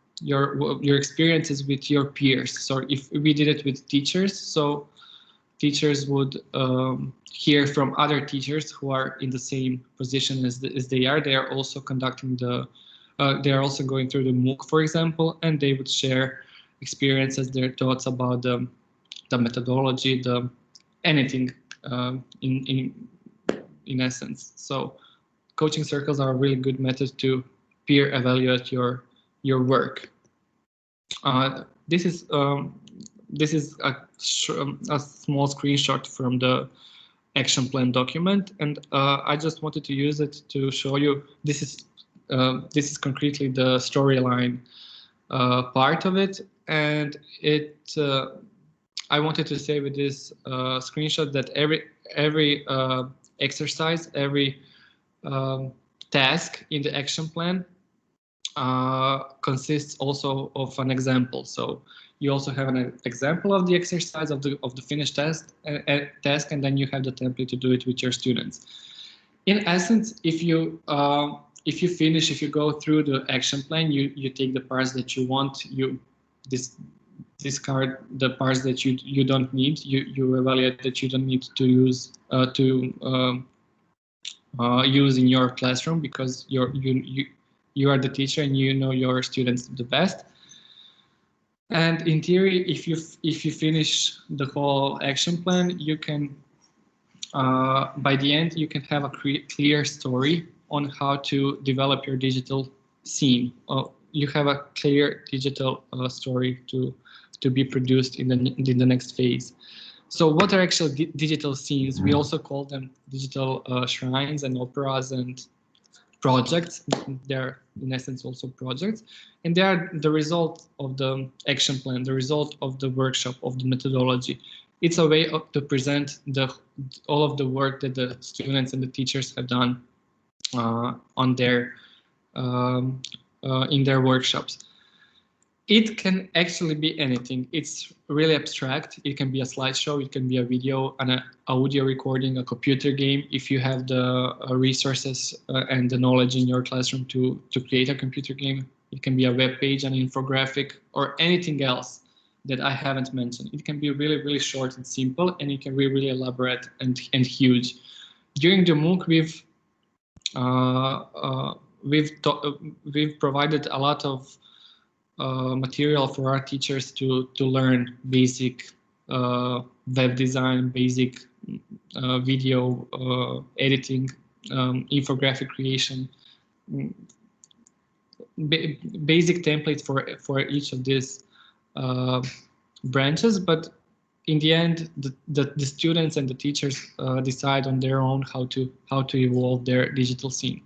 experiences with your peers. So if we did it with teachers, so teachers would hear from other teachers who are in the same position as they are. They are also conducting they are also going through the MOOC, for example, and they would share experiences, their thoughts about the methodology, anything in essence. So coaching circles are a really good method to peer evaluate your work. This is a small screenshot from the action plan document, and I just wanted to use it to show you this is concretely the storyline part of it, and I wanted to say with this screenshot that every exercise, every task in the action plan consists also of an example. So you also have an example of the exercise of the finished task, and then you have the template to do it with your students. In essence, if you go through the action plan, you take the parts that you want, you discard the parts that you don't need, you evaluate that you don't need to use use in your classroom, because you are the teacher and you know your students the best. And in theory, if you finish the whole action plan, you can by the end you can have a clear story on how to develop your digital scene. You have a clear digital story to be produced in the next phase. So what are actually digital scenes? We also call them digital shrines and operas and projects. They're in essence also projects, and they are the result of the action plan, the result of the workshop, of the methodology. It's a way to present all of the work that the students and the teachers have done on their in their workshops. It can actually be anything. It's really abstract. It can be a slideshow, it can be a video, an audio recording, a computer game. If you have the resources and the knowledge in your classroom to create a computer game, it can be a web page, an infographic, or anything else that I haven't mentioned. It can be really, really short and simple, and it can be really elaborate and huge. During the MOOC, we've provided a lot of material for our teachers to learn basic web design, basic video editing, infographic creation, basic templates for each of these branches. But in the end, the students and the teachers decide on their own how to evolve their digital scene.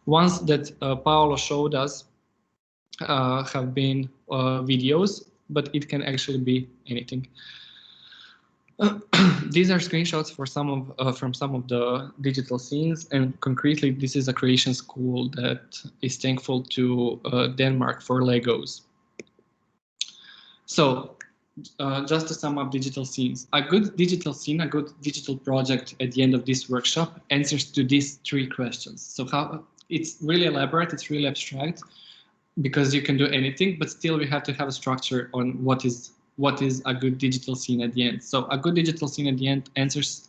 Ones that Paolo showed us have been videos, but it can actually be anything. These are screenshots for from some of the digital scenes, and concretely, this is a creation school that is thankful to Denmark for Legos. So, just to sum up digital scenes, a good digital scene, a good digital project at the end of this workshop answers to these 3 questions. So it's really elaborate, it's really abstract, because you can do anything, but still we have to have a structure on what is a good digital scene at the end. So a good digital scene at the end answers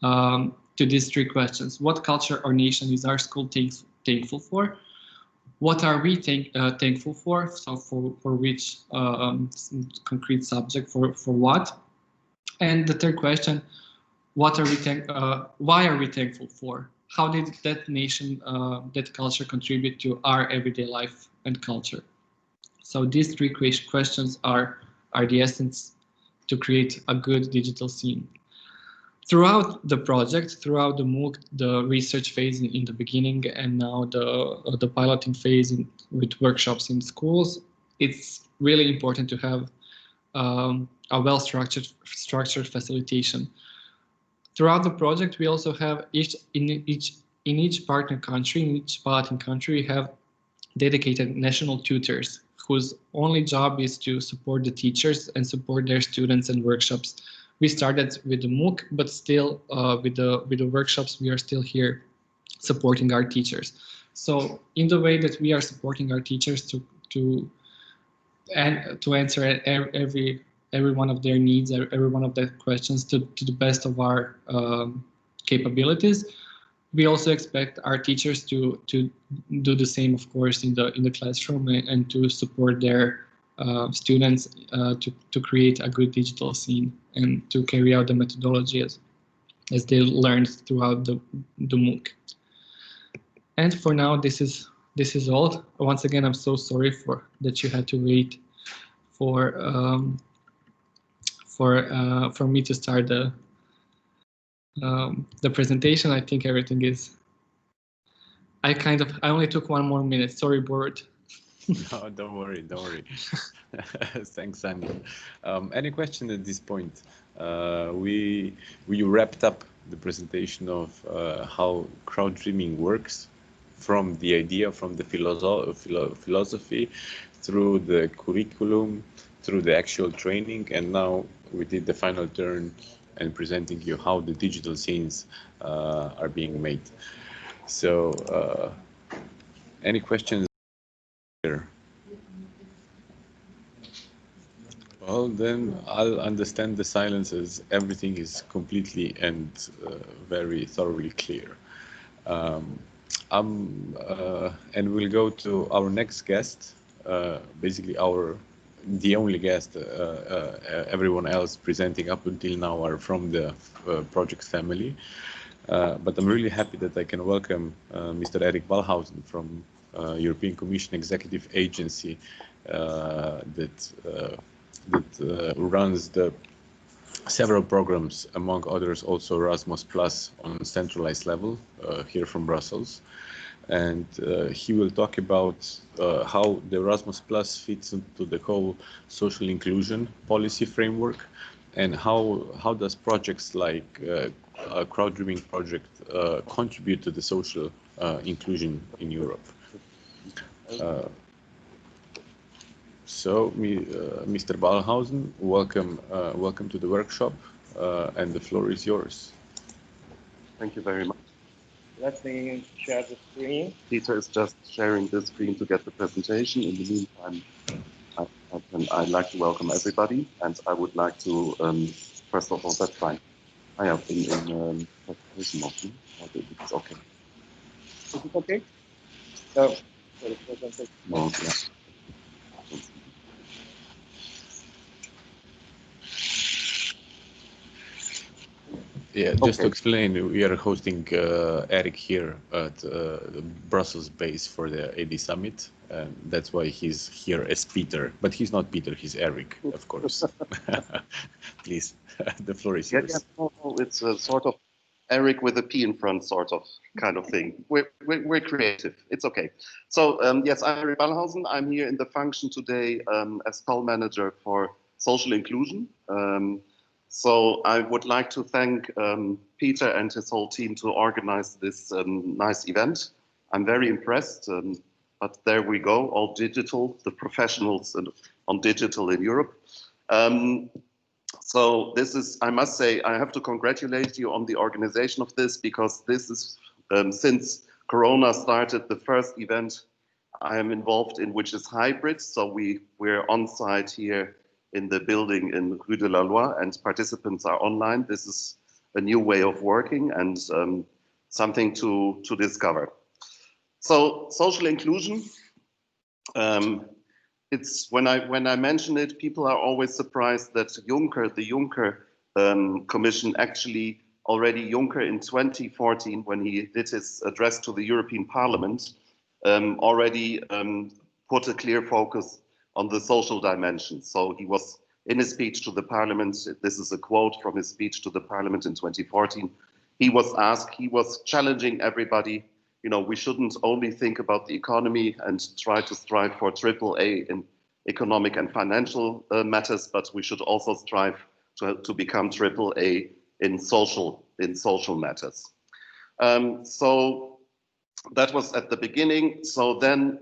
to these 3 questions. What culture or nation is our school thankful for? What are we thankful for? So for which concrete subject, for what? And the 3rd question, why are we thankful for? How did that nation, that culture contribute to our everyday life and culture? So these 3 questions are the essence to create a good digital scene. Throughout the project, throughout the MOOC, the research phase in the beginning, and now the piloting phase with workshops in schools, it's really important to have a well-structured facilitation. Throughout the project, we also have in each partner country, in each piloting country, we have dedicated national tutors whose only job is to support the teachers and support their students and workshops. We started with the MOOC, but still with the workshops, we are still here supporting our teachers. So in the way that we are supporting our teachers to answer every one of their needs, every one of their questions to the best of our capabilities, we also expect our teachers to do the same, of course, in the classroom, and to support their students to create a good digital scene and to carry out the methodology as they learned throughout the MOOC. And for now, this is all. Once again, I'm so sorry that you had to wait for me to start the presentation. I think everything is. I only took 1 more minute. Sorry, Borut. No, don't worry. Thanks, Sanjin. Any question at this point? We wrapped up the presentation of how Crowddreaming works, from the idea, from the philosophy, through the curriculum, through the actual training, and now we did the final turn and presenting you how the digital scenes are being made. So, any questions here? Well, then I'll understand the silence as everything is completely and very thoroughly clear. And we'll go to our next guest, basically the only guest. Everyone else presenting up until now are from the project family. But I'm really happy that I can welcome Mr. Erik Ballhausen from European Commission Executive Agency that runs the several programs, among others also Erasmus Plus on centralized level here from Brussels. And he will talk about how the Erasmus Plus fits into the whole social inclusion policy framework, and how does projects like a Crowddreaming project contribute to the social inclusion in Europe. So, Mr. Ballhausen, welcome to the workshop, and the floor is yours. Thank you very much. Let me share the screen. Peter is just sharing the screen to get the presentation. In the meantime, I'd like to welcome everybody, and I would like to, first of all, that's fine. I have in presentation mode. It's okay. Is it okay? So, the presentation mode, yeah. Yeah, just to explain, we are hosting Erik here at the Brussels base for the AD Summit, and that's why he's here as Peter. But he's not Peter, he's Erik, of course. Please, the floor is yours. Yeah, it's a sort of Erik with a P in front, sort of kind of thing. We're creative. It's okay. So yes, I'm Erik Ballhausen. I'm here in the function today as co-manager for social inclusion. So I would like to thank Peter and his whole team to organize this nice event. I'm very impressed, but there we go, all digital, the professionals on digital in Europe. So this is, I must say, I have to congratulate you on the organization of this, because this is, since Corona started, the first event I am involved in, which is hybrid. So we're on site here in the building in Rue de la Loi, and participants are online. This is a new way of working and something to discover. So social inclusion, it's when I mention it, people are always surprised that the Juncker Commission actually already Juncker in 2014, when he did his address to the European Parliament, already put a clear focus on the social dimension. So he was in his speech to the Parliament, this is a quote from his speech to the Parliament in 2014, he was asked, he was challenging everybody, you know, we shouldn't only think about the economy and try to strive for AAA in economic and financial matters, but we should also strive to become AAA in social matters. So that was at the beginning. So then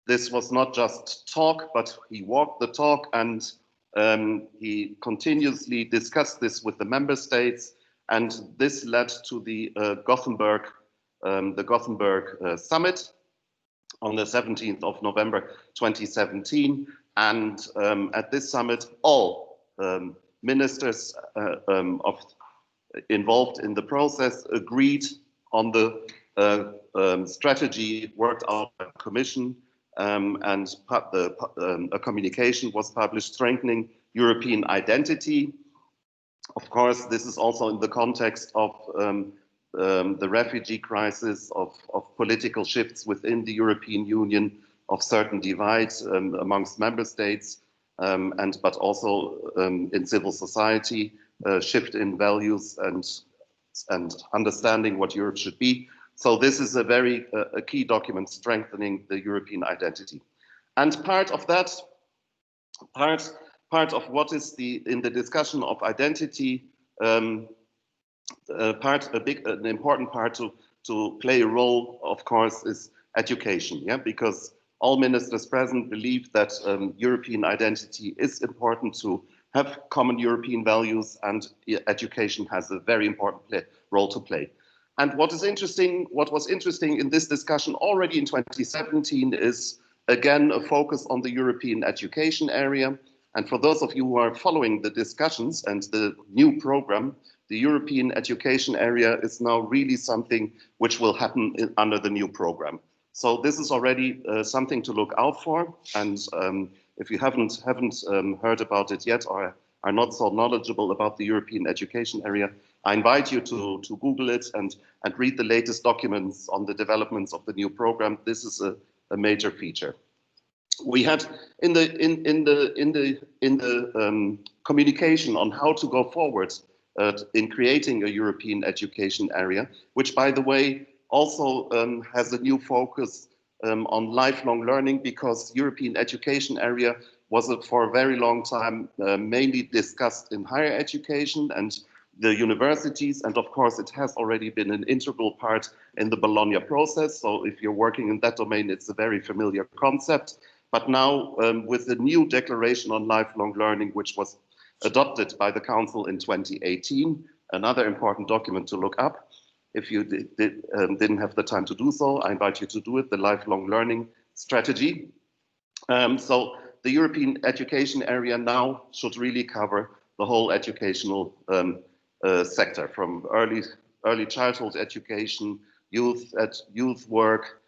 this was not just talk, but he walked the talk, and he continuously discussed this with the member states, and this led to the Gothenburg summit on the 17th of November 2017. And at this summit, all ministers involved in the process agreed on the strategy worked out by the Commission, and a communication was published strengthening European identity. Of course, this is also in the context of the refugee crisis, of political shifts within the European Union, of certain divides amongst member states, but also in civil society, shift in values and understanding what Europe should be. So this is a key document strengthening the European identity. And part of that, part of what is in the discussion of identity, an important part to play a role, of course, is education. Yeah, because all ministers present believe that European identity is important to have common European values, and education has a very important role to play. And what was interesting in this discussion already in 2017 is, again, a focus on the European education area. And for those of you who are following the discussions and the new program, the European education area is now really something which will happen under the new program. So this is already something to look out for. And if you haven't heard about it yet, or are not so knowledgeable about the European education area, I invite you to Google it and read the latest documents on the developments of the new program. This is a major feature. We had in the communication on how to go forward in creating a European education area, which, by the way, also has a new focus on lifelong learning, because European education area was for a very long time mainly discussed in higher education and the universities, and of course it has already been an integral part in the Bologna process. So if you're working in that domain, it's a very familiar concept. But now with the new declaration on lifelong learning, which was adopted by the Council in 2018, another important document to look up. If you didn't have the time to do so, I invite you to do it, the lifelong learning strategy. So the European education area now should really cover the whole educational sector, from early childhood education, youth work,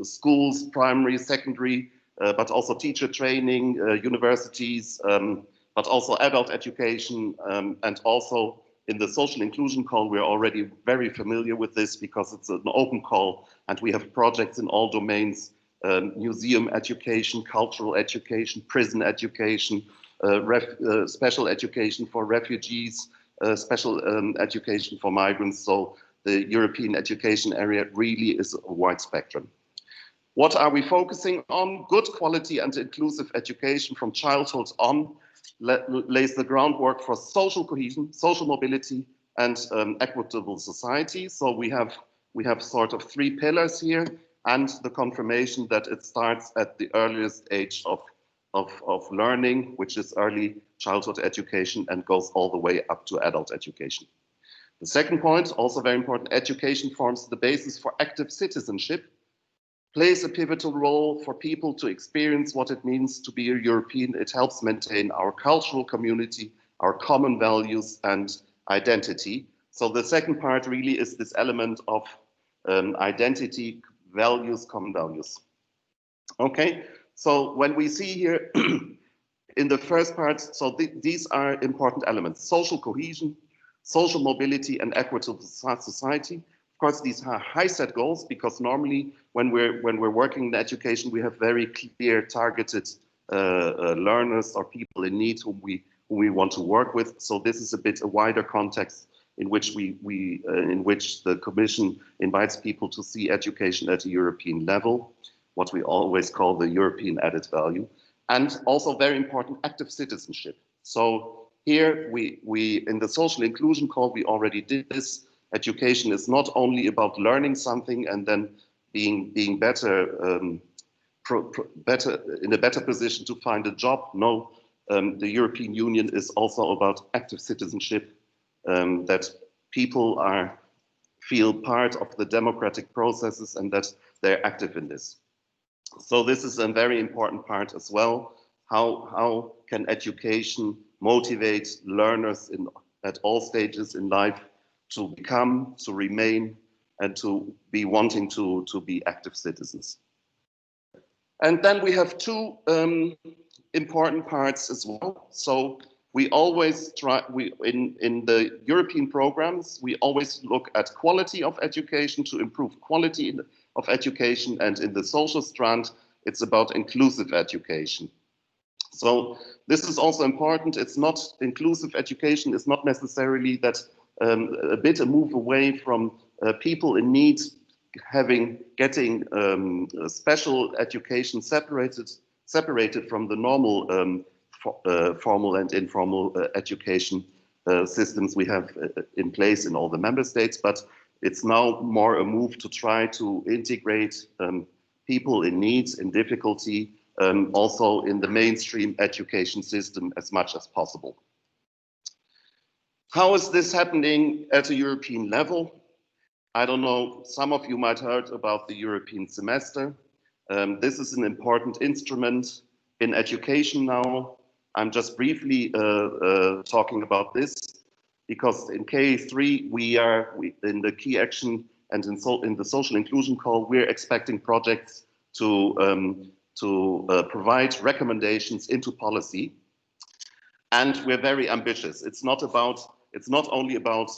schools, primary, secondary, but also teacher training, universities, but also adult education, and also in the social inclusion call, we're already very familiar with this because it's an open call, and we have projects in all domains: museum education, cultural education, prison education, special education for refugees, special education for migrants. So the European education area really is a wide spectrum. What are we focusing on? Good quality and inclusive education from childhood on lays the groundwork for social cohesion, social mobility, and equitable society. So we have sort of three pillars here, and the confirmation that it starts at the earliest age of learning, which is early childhood education, and goes all the way up to adult education. The second point, also very important, education forms the basis for active citizenship, plays a pivotal role for people to experience what it means to be a European. It helps maintain our cultural community, our common values and identity. So the second part really is this element of identity, values, common values. Okay, so when we see here in the first part, so these are important elements: social cohesion, social mobility, and equitable society. Of course, these are high set goals, because normally when we're working in education, we have very clear targeted learners or people in need whom we want to work with. So this is a bit a wider context in which in which the Commission invites people to see education at a European level, what we always call the European added value, and also very important, active citizenship. So here we in the social inclusion call, we already did this. Education is not only about learning something and then being better, in a better position to find a job. No, the European Union is also about active citizenship, that people feel part of the democratic processes and that they're active in this. So this is a very important part as well. How can education motivate learners at all stages in life to become, to remain, and to be wanting to be active citizens? And then we have two important parts as well. So we always try, in the European programs, we always look at quality of education to improve quality of education, and in the social strand, it's about inclusive education. So this is also important. It's not inclusive education. It's not necessarily that a move away from people in need getting special education separated from the normal formal and informal education. systems we have in place in all the member states, but it's now more a move to try to integrate people in needs, in difficulty, also in the mainstream education system as much as possible. How is this happening at a European level? I don't know, some of you might have heard about the European semester. This is an important instrument in education now. I'm just briefly talking about this because in K3 we in the key action and in the social inclusion call, we're expecting projects to provide recommendations into policy, and we're very ambitious. It's not only about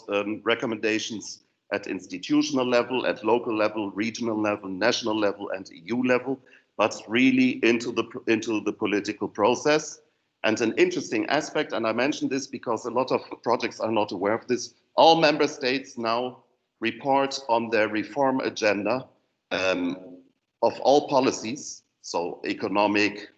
recommendations at institutional level, at local level, regional level, national level, and EU level, but really into the political process. And an interesting aspect, and I mention this because a lot of projects are not aware of this, all member states now report on their reform agenda of all policies, so economic,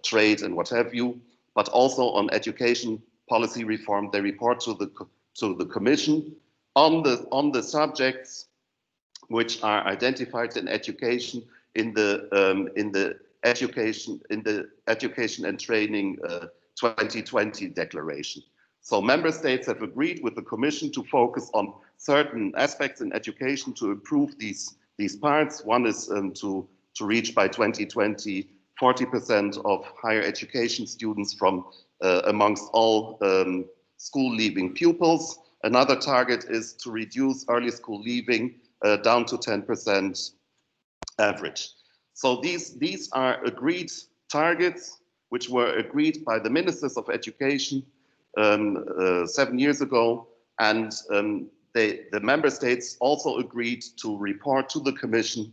trade, and what have you, but also on education policy reform. They report to the Commission on the subjects which are identified in education in the education and training 2020 declaration. So member states have agreed with the Commission to focus on certain aspects in education to improve these parts. One is to reach by 2020 40% of higher education students from amongst all school leaving pupils. Another target is to reduce early school leaving down to 10% average. So these are agreed targets which were agreed by the ministers of education 7 years ago, and the member states also agreed to report to the Commission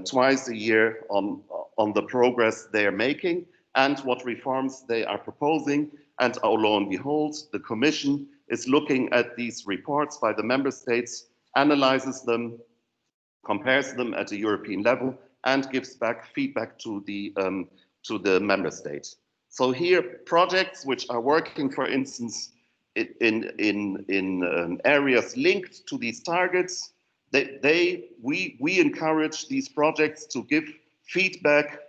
twice a year on the progress they are making and what reforms they are proposing. And oh, lo and behold, the Commission is looking at these reports by the member states, analyzes them, compares them at a European level, and gives back feedback to the member state. So here, projects which are working, for instance, in areas linked to these targets, we encourage these projects to give feedback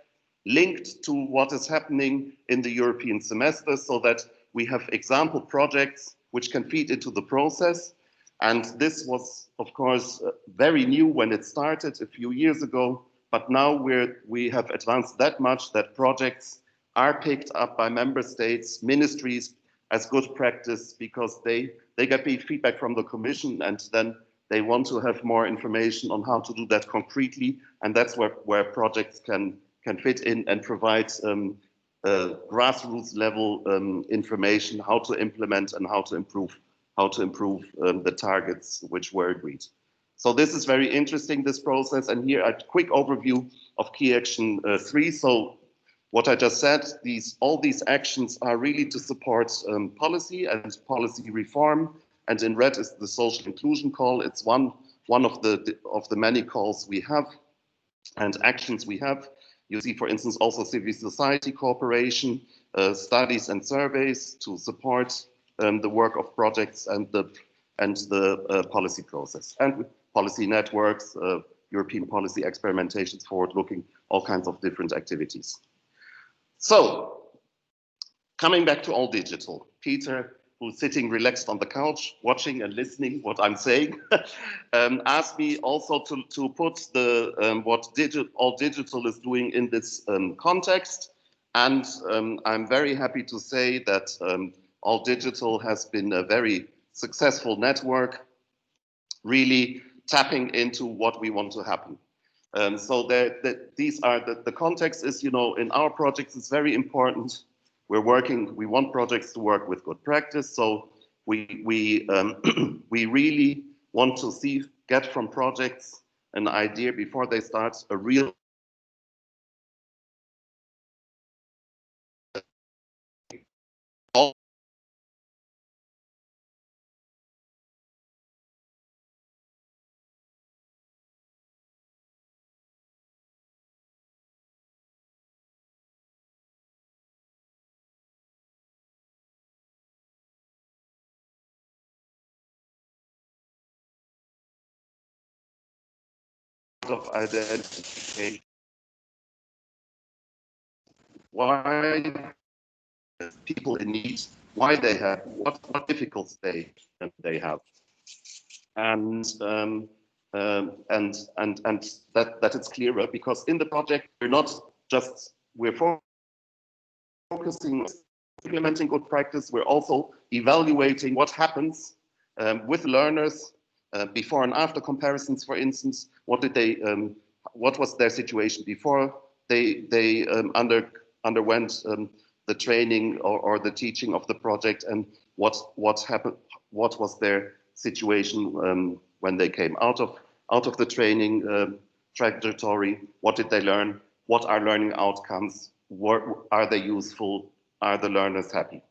linked to what is happening in the European semester, so that we have example projects which can feed into the process. And this was, of course, very new when it started a few years ago, but now we have advanced that much that projects are picked up by member states, ministries as good practice, because they get feedback from the Commission, and then they want to have more information on how to do that concretely. And that's where projects can fit in and provide grassroots level information, how to implement and how to improve the targets which were agreed. So this is very interesting, this process. And here a quick overview of key action 3. So what I just said, all these actions are really to support policy and policy reform. And in red is the social inclusion call. It's one of the many calls we have and actions we have. You see, for instance, also civil society cooperation, studies and surveys to support the work of projects and the policy process, and policy networks, European policy experimentations, forward-looking, all kinds of different activities. So, coming back to all digital, Peter, who's sitting relaxed on the couch, watching and listening what I'm saying, asked me also to put what all digital is doing in this context. And I'm very happy to say that all digital has been a very successful network, really tapping into what we want to happen. So the context is, in our projects, it's very important. We want projects to work with good practice. So we really want to get from projects an idea before they start, a real of identification. Why people in need, why they have, what difficulties they have, and that it's clearer, because in the project we're focusing on implementing good practice. We're also evaluating what happens with learners before and after comparisons. For instance, what was their situation before they underwent the training or the teaching of the project, and what happened, what was their situation when they came out of the training trajectory. What did they learn? What are learning outcomes? Are they useful? Are the learners happy?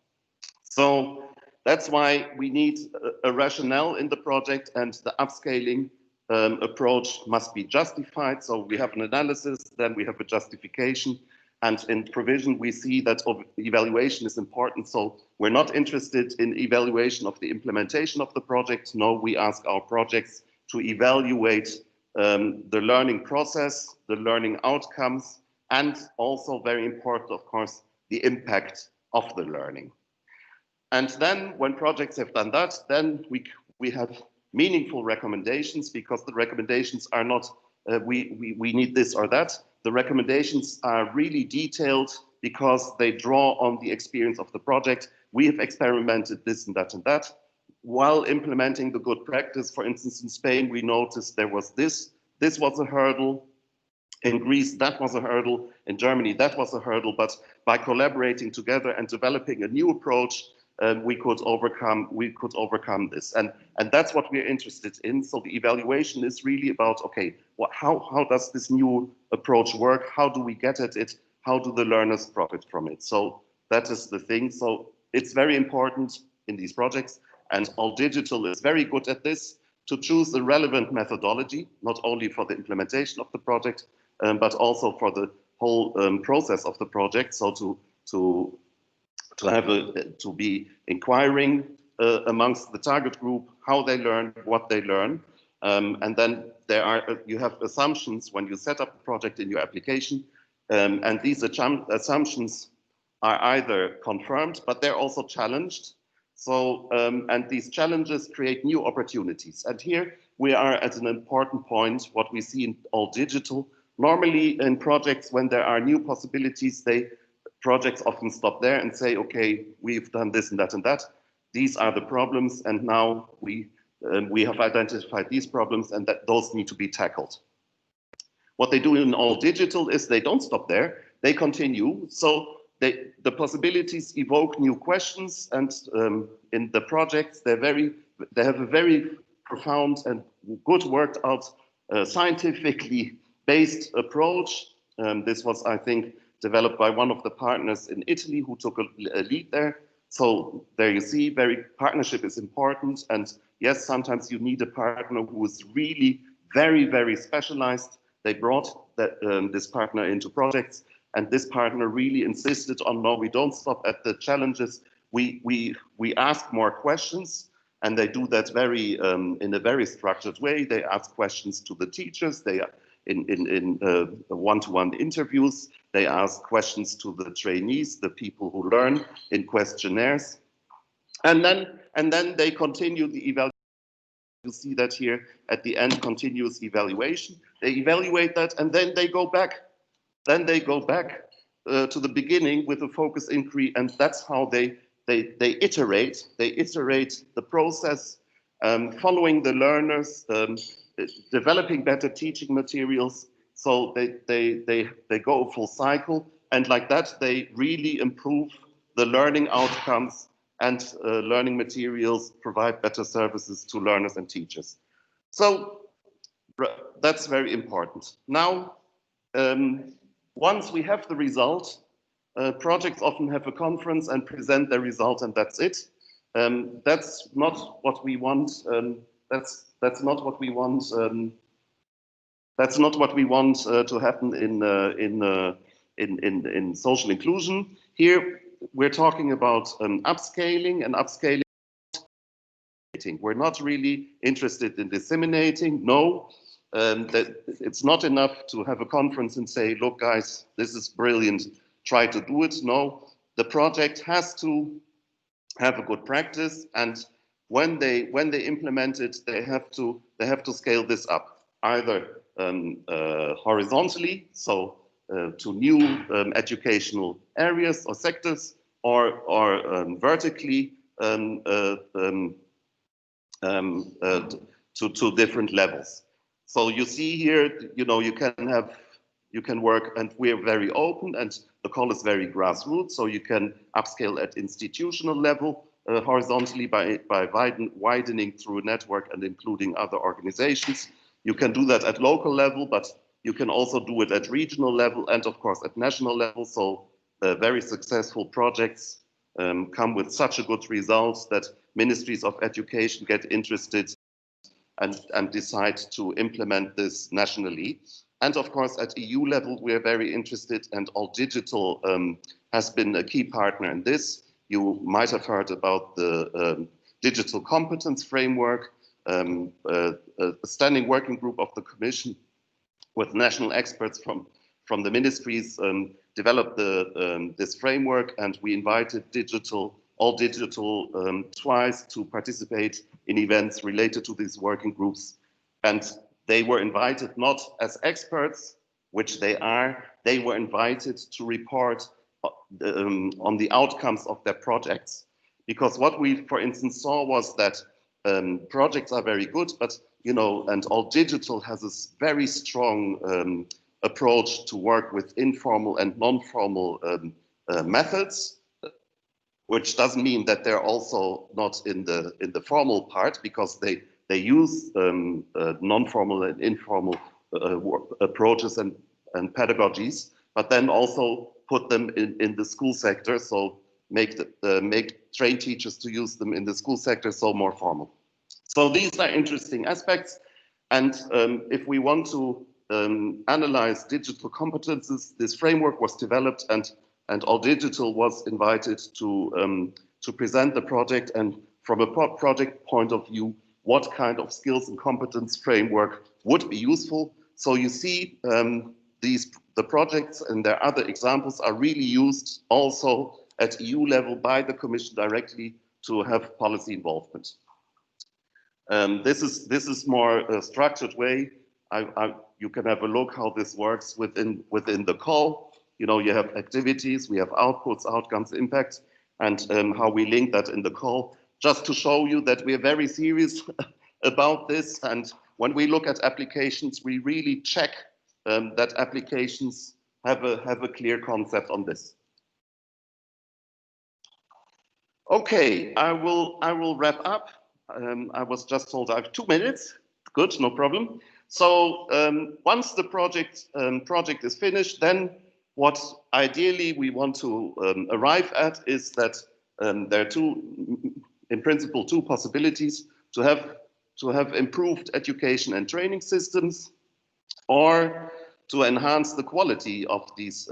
So that's why we need a rationale in the project, and the upscaling approach must be justified. So we have an analysis, then we have a justification, and in provision we see that evaluation is important. So we're not interested in evaluation of the implementation of the project. No, we ask our projects to evaluate the learning process, the learning outcomes, and also very important, of course, the impact of the learning. And then when projects have done that, then we have meaningful recommendations, because the recommendations are not, we need this or that. The recommendations are really detailed because they draw on the experience of the project. We have experimented this and that and that. While implementing the good practice, for instance, in Spain, we noticed there was this was a hurdle. In Greece, that was a hurdle. In Germany, that was a hurdle. But by collaborating together and developing a new approach, we could overcome this. And that's what we're interested in. So the evaluation is really about, okay, how does this new approach work? How do we get at it? How do the learners profit from it? So that is the thing. So it's very important in these projects, and All Digital is very good at this, to choose the relevant methodology, not only for the implementation of the project, but also for the whole process of the project. So to be inquiring amongst the target group, how they learn, what they learn, and then you have assumptions when you set up the project in your application, and these assumptions are either confirmed, but they're also challenged. So and these challenges create new opportunities. And here we are at an important point. What we see in All Digital, normally in projects, when there are new possibilities, projects often stop there and say, okay, we've done this and that and that. These are the problems, and now we have identified these problems, and that those need to be tackled. What they do in All Digital is they don't stop there, they continue. So the possibilities evoke new questions, and in the projects, they have a very profound and good worked out scientifically based approach. This was, I think, developed by one of the partners in Italy who took a lead there. So there you see, partnership is important. And yes, sometimes you need a partner who is really very, very specialized. They brought this partner into projects, and this partner really insisted on, no, we don't stop at the challenges. We ask more questions, and they do that in a very structured way. They ask questions to the teachers. They in one-to-one interviews. They ask questions to the trainees, the people who learn, in questionnaires. And then they continue the evaluation. You see that here at the end, continuous evaluation. They evaluate that, and then they go back. Then they go back to the beginning with a focus inquiry, and that's how they iterate. They iterate the process, following the learners, developing better teaching materials. So they go a full cycle, and like that they really improve the learning outcomes, and learning materials provide better services to learners and teachers. So that's very important. Now, once we have the result, projects often have a conference and present their result, and that's it. That's not what we want. That's not what we want. That's not what we want to happen in social inclusion. Here we're talking about upscaling, and upscaling. We're not really interested in disseminating. No, that it's not enough to have a conference and say, look, guys, this is brilliant, try to do it. No, the project has to have a good practice, and when they implement it, they have to scale this up, either horizontally, so to new educational areas or sectors, or vertically to different levels. So you see here, you know, you can work, and we're very open, and the call is very grassroots, so you can upscale at institutional level, horizontally by widening through a network and including other organizations. You can do that at local level, but you can also do it at regional level and of course at national level. So very successful projects come with such a good result that ministries of education get interested and decide to implement this nationally. And of course, at EU level, we are very interested, and All Digital has been a key partner in this. You might have heard about the digital competence framework, a standing working group of the Commission with national experts from the ministries developed this framework, and we invited All Digital twice to participate in events related to these working groups. And they were invited not as experts, which they are, they were invited to report on the outcomes of their projects. Because what we, for instance, saw was that projects are very good, but, you know, and All Digital has a very strong approach to work with informal and non-formal methods, which doesn't mean that they're also not in the formal part, because they use non-formal and informal approaches and pedagogies, but then also put them in the school sector, so make train teachers to use them in the school sector, so more formal. So these are interesting aspects, and if we want to analyze digital competences, this framework was developed, and All Digital was invited to present the project, and from a project point of view, what kind of skills and competence framework would be useful. So you see the projects and their other examples are really used also at EU level by the Commission directly to have policy involvement. This is more a structured way. You can have a look how this works within the call. You know, you have activities, we have outputs, outcomes, impact, and how we link that in the call, just to show you that we are very serious about this. And when we look at applications, we really check that applications have a clear concept on this. Okay, I will wrap up. I was just told I have 2 minutes. Good, no problem. So once the project is finished, then what ideally we want to arrive at is that there are in principle, two possibilities: to have improved education and training systems, or to enhance the quality of these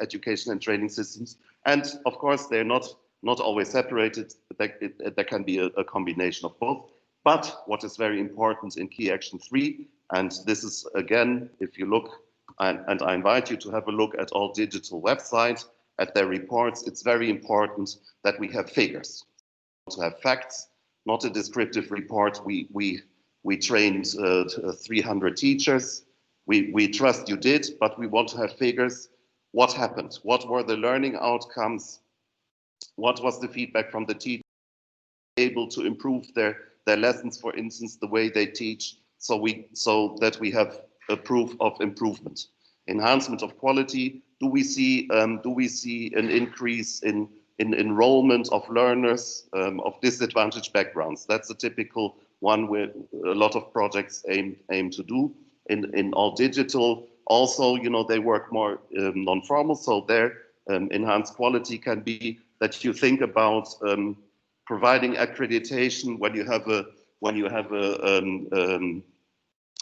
education and training systems. And of course, they're not always separated. There can be a combination of both. But what is very important in key action 3, and this is again, if you look, and I invite you to have a look at All Digital website, at their reports, it's very important that we have figures, to have facts, not a descriptive report. We trained 300 teachers. We trust you did, but we want to have figures. What happened? What were the learning outcomes? What was the feedback from the teachers? Able to improve their lessons, for instance, the way they teach, so that we have a proof of improvement. Enhancement of quality. Do we see an increase in enrollment of learners of disadvantaged backgrounds? That's a typical one where a lot of projects aim to do. In All Digital, also, you know, they work more non-formal, so their enhanced quality can be that you think about providing accreditation when you have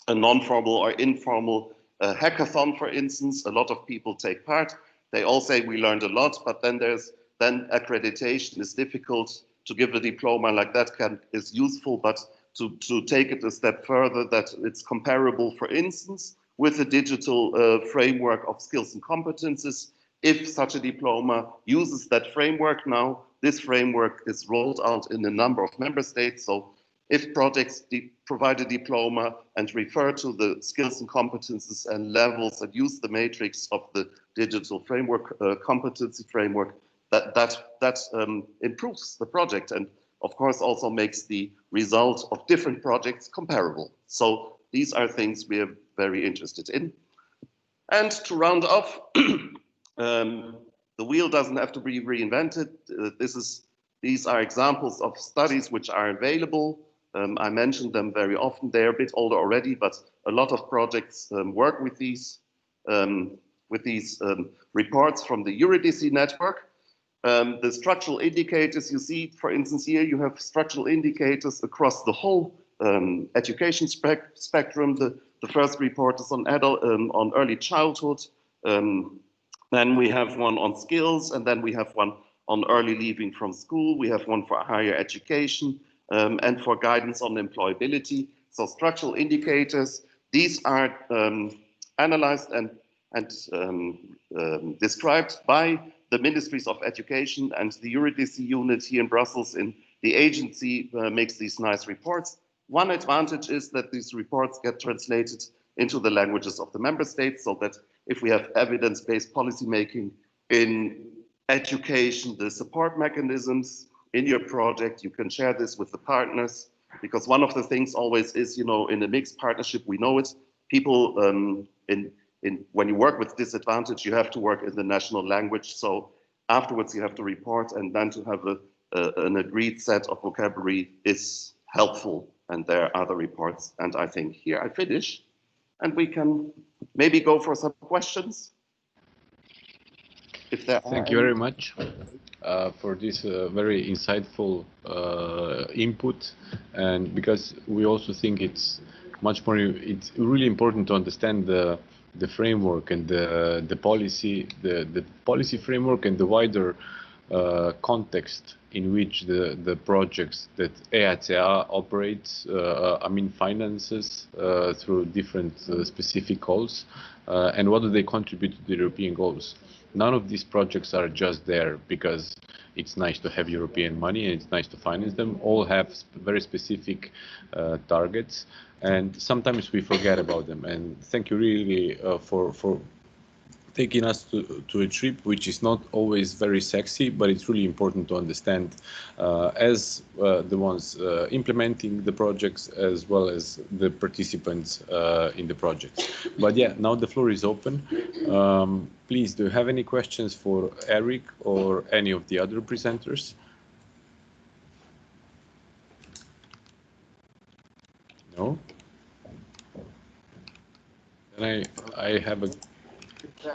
a non-formal or informal hackathon, for instance. A lot of people take part. They all say we learned a lot, but then accreditation is difficult. To give a diploma like that is useful, but to take it a step further, that it's comparable, for instance, with a digital framework of skills and competences. If such a diploma uses that framework now, this framework is rolled out in a number of member states. So if projects provide a diploma and refer to the skills and competences and levels and use the matrix of the digital framework, competency framework, that improves the project, and of course also makes the result of different projects comparable. So these are things we are very interested in. And to round off, the wheel doesn't have to be reinvented. These are examples of studies which are available. I mentioned them very often. They're a bit older already, but a lot of projects work with these reports from the Eurydice network. The structural indicators you see, for instance, here you have structural indicators across the whole education spectrum. The first report is on early childhood. Then we have one on skills, and then we have one on early leaving from school. We have one for higher education and for guidance on employability. So structural indicators, these are analyzed and described by the Ministries of Education, and the Eurydice unit here in Brussels in the agency makes these nice reports. One advantage is that these reports get translated into the languages of the member states, so that if we have evidence-based policymaking in education, the support mechanisms in your project, you can share this with the partners, because one of the things always is, you know, in a mixed partnership, we know it, people when you work with disadvantage, you have to work in the national language. So afterwards you have to report, and then to have an agreed set of vocabulary is helpful. And there are other reports. And I think here I finish, and we can maybe go for some questions. If there Thank you very much for this very insightful input, and because we also think it's really important to understand the framework and the policy framework and the wider context in which the projects that EACEA operates, finances through different specific goals, and what do they contribute to the European goals. None of these projects are just there because it's nice to have European money and it's nice to finance them. All have very specific targets, and sometimes we forget about them. And thank you really for taking us to a trip which is not always very sexy, but it's really important to understand as the ones implementing the projects as well as the participants in the projects. But yeah, now the floor is open. Please, do you have any questions for Erik or any of the other presenters? No? Then I have a...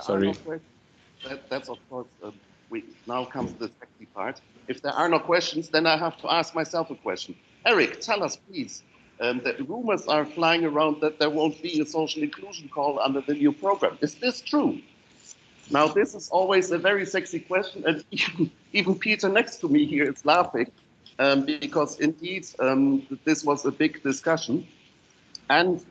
Sorry. That's of course, now comes the sexy part. If there are no questions, then I have to ask myself a question. Erik, tell us, please. The rumors are flying around that there won't be a social inclusion call under the new program. Is this true? Now, this is always a very sexy question, and even Peter next to me here is laughing, because indeed this was a big discussion. And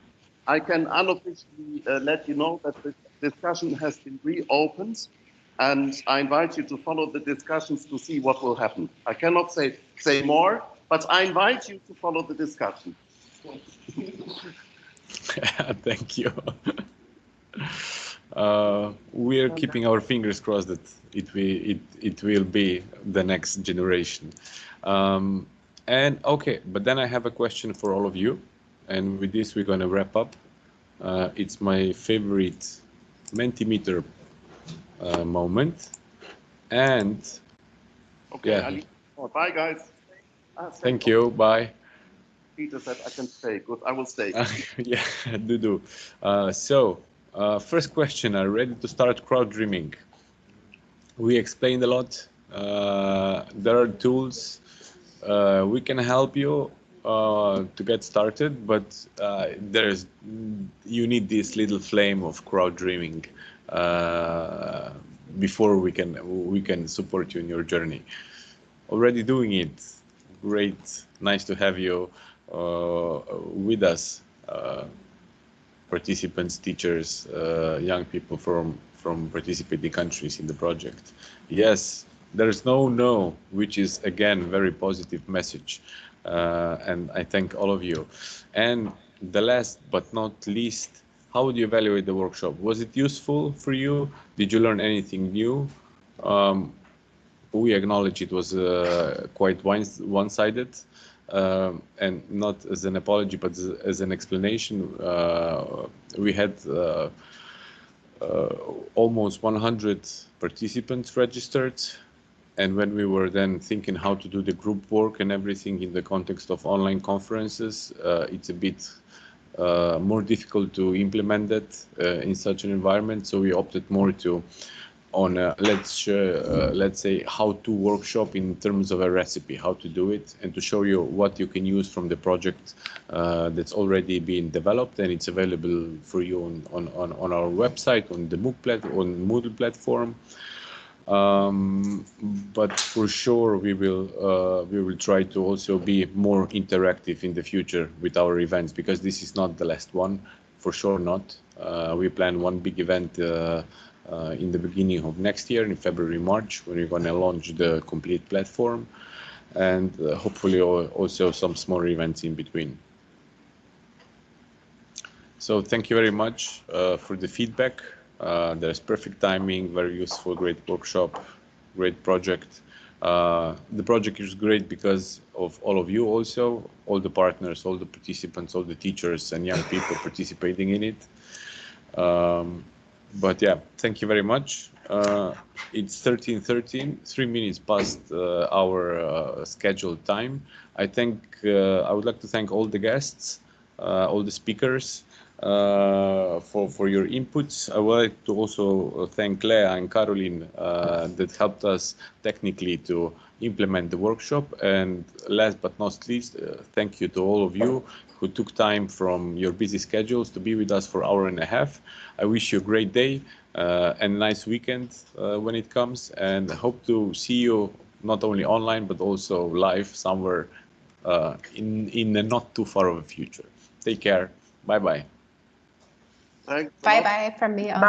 I can unofficially let you know that the discussion has been reopened, and I invite you to follow the discussions to see what will happen. I cannot say more, but I invite you to follow the discussion. Thank you. We are keeping our fingers crossed that it will be the next generation. And okay, but then I have a question for all of you, and with this we're going to wrap up. It's my favorite Mentimeter moment, and okay, yeah. Bye, guys. Thank you. Bye. Peter said I can stay. Good, I will stay. Yeah, do. So, first question: are you ready to start Crowddreaming? We explained a lot. There are tools. We can help you to get started, but you need this little flame of Crowddreaming before we can support you in your journey. Already doing it, great, nice to have you. with us, participants, teachers, young people from participating countries in the project. Yes, there's no, which is again very positive message, and I thank all of you. And the last but not least, how would you evaluate the workshop? Was it useful for you? Did you learn anything new? We acknowledge it was quite one-sided, and not as an apology, but as an explanation. We had almost 100 participants registered, and when we were then thinking how to do the group work and everything in the context of online conferences, it's a bit more difficult to implement that in such an environment. So we opted more to on let's say how-to workshop in terms of a recipe, how to do it, and to show you what you can use from the project that's already been developed, and it's available for you on our website, on the Moodle platform. But for sure we will try to also be more interactive in the future with our events, because this is not the last one, for sure not. We plan one big event in the beginning of next year, in February, March, when we're going to launch the complete platform, and hopefully also some smaller events in between. So thank you very much for the feedback. There's perfect timing, very useful, great workshop, great project. The project is great because of all of you also, all the partners, all the participants, all the teachers and young people participating in it. But yeah, thank you very much. It's 13:13, 3 minutes past our scheduled time. I would like to thank all the guests, all the speakers, for your inputs. I would like to also thank Lea and Caroline that helped us technically to implement the workshop. And last but not least, thank you to all of you who took time from your busy schedules to be with us for an hour and a half. I wish you a great day and a nice weekend when it comes, and hope to see you not only online but also live somewhere in a not too far of a future. Take care. Bye-bye. Thanks. Bye-bye from me also.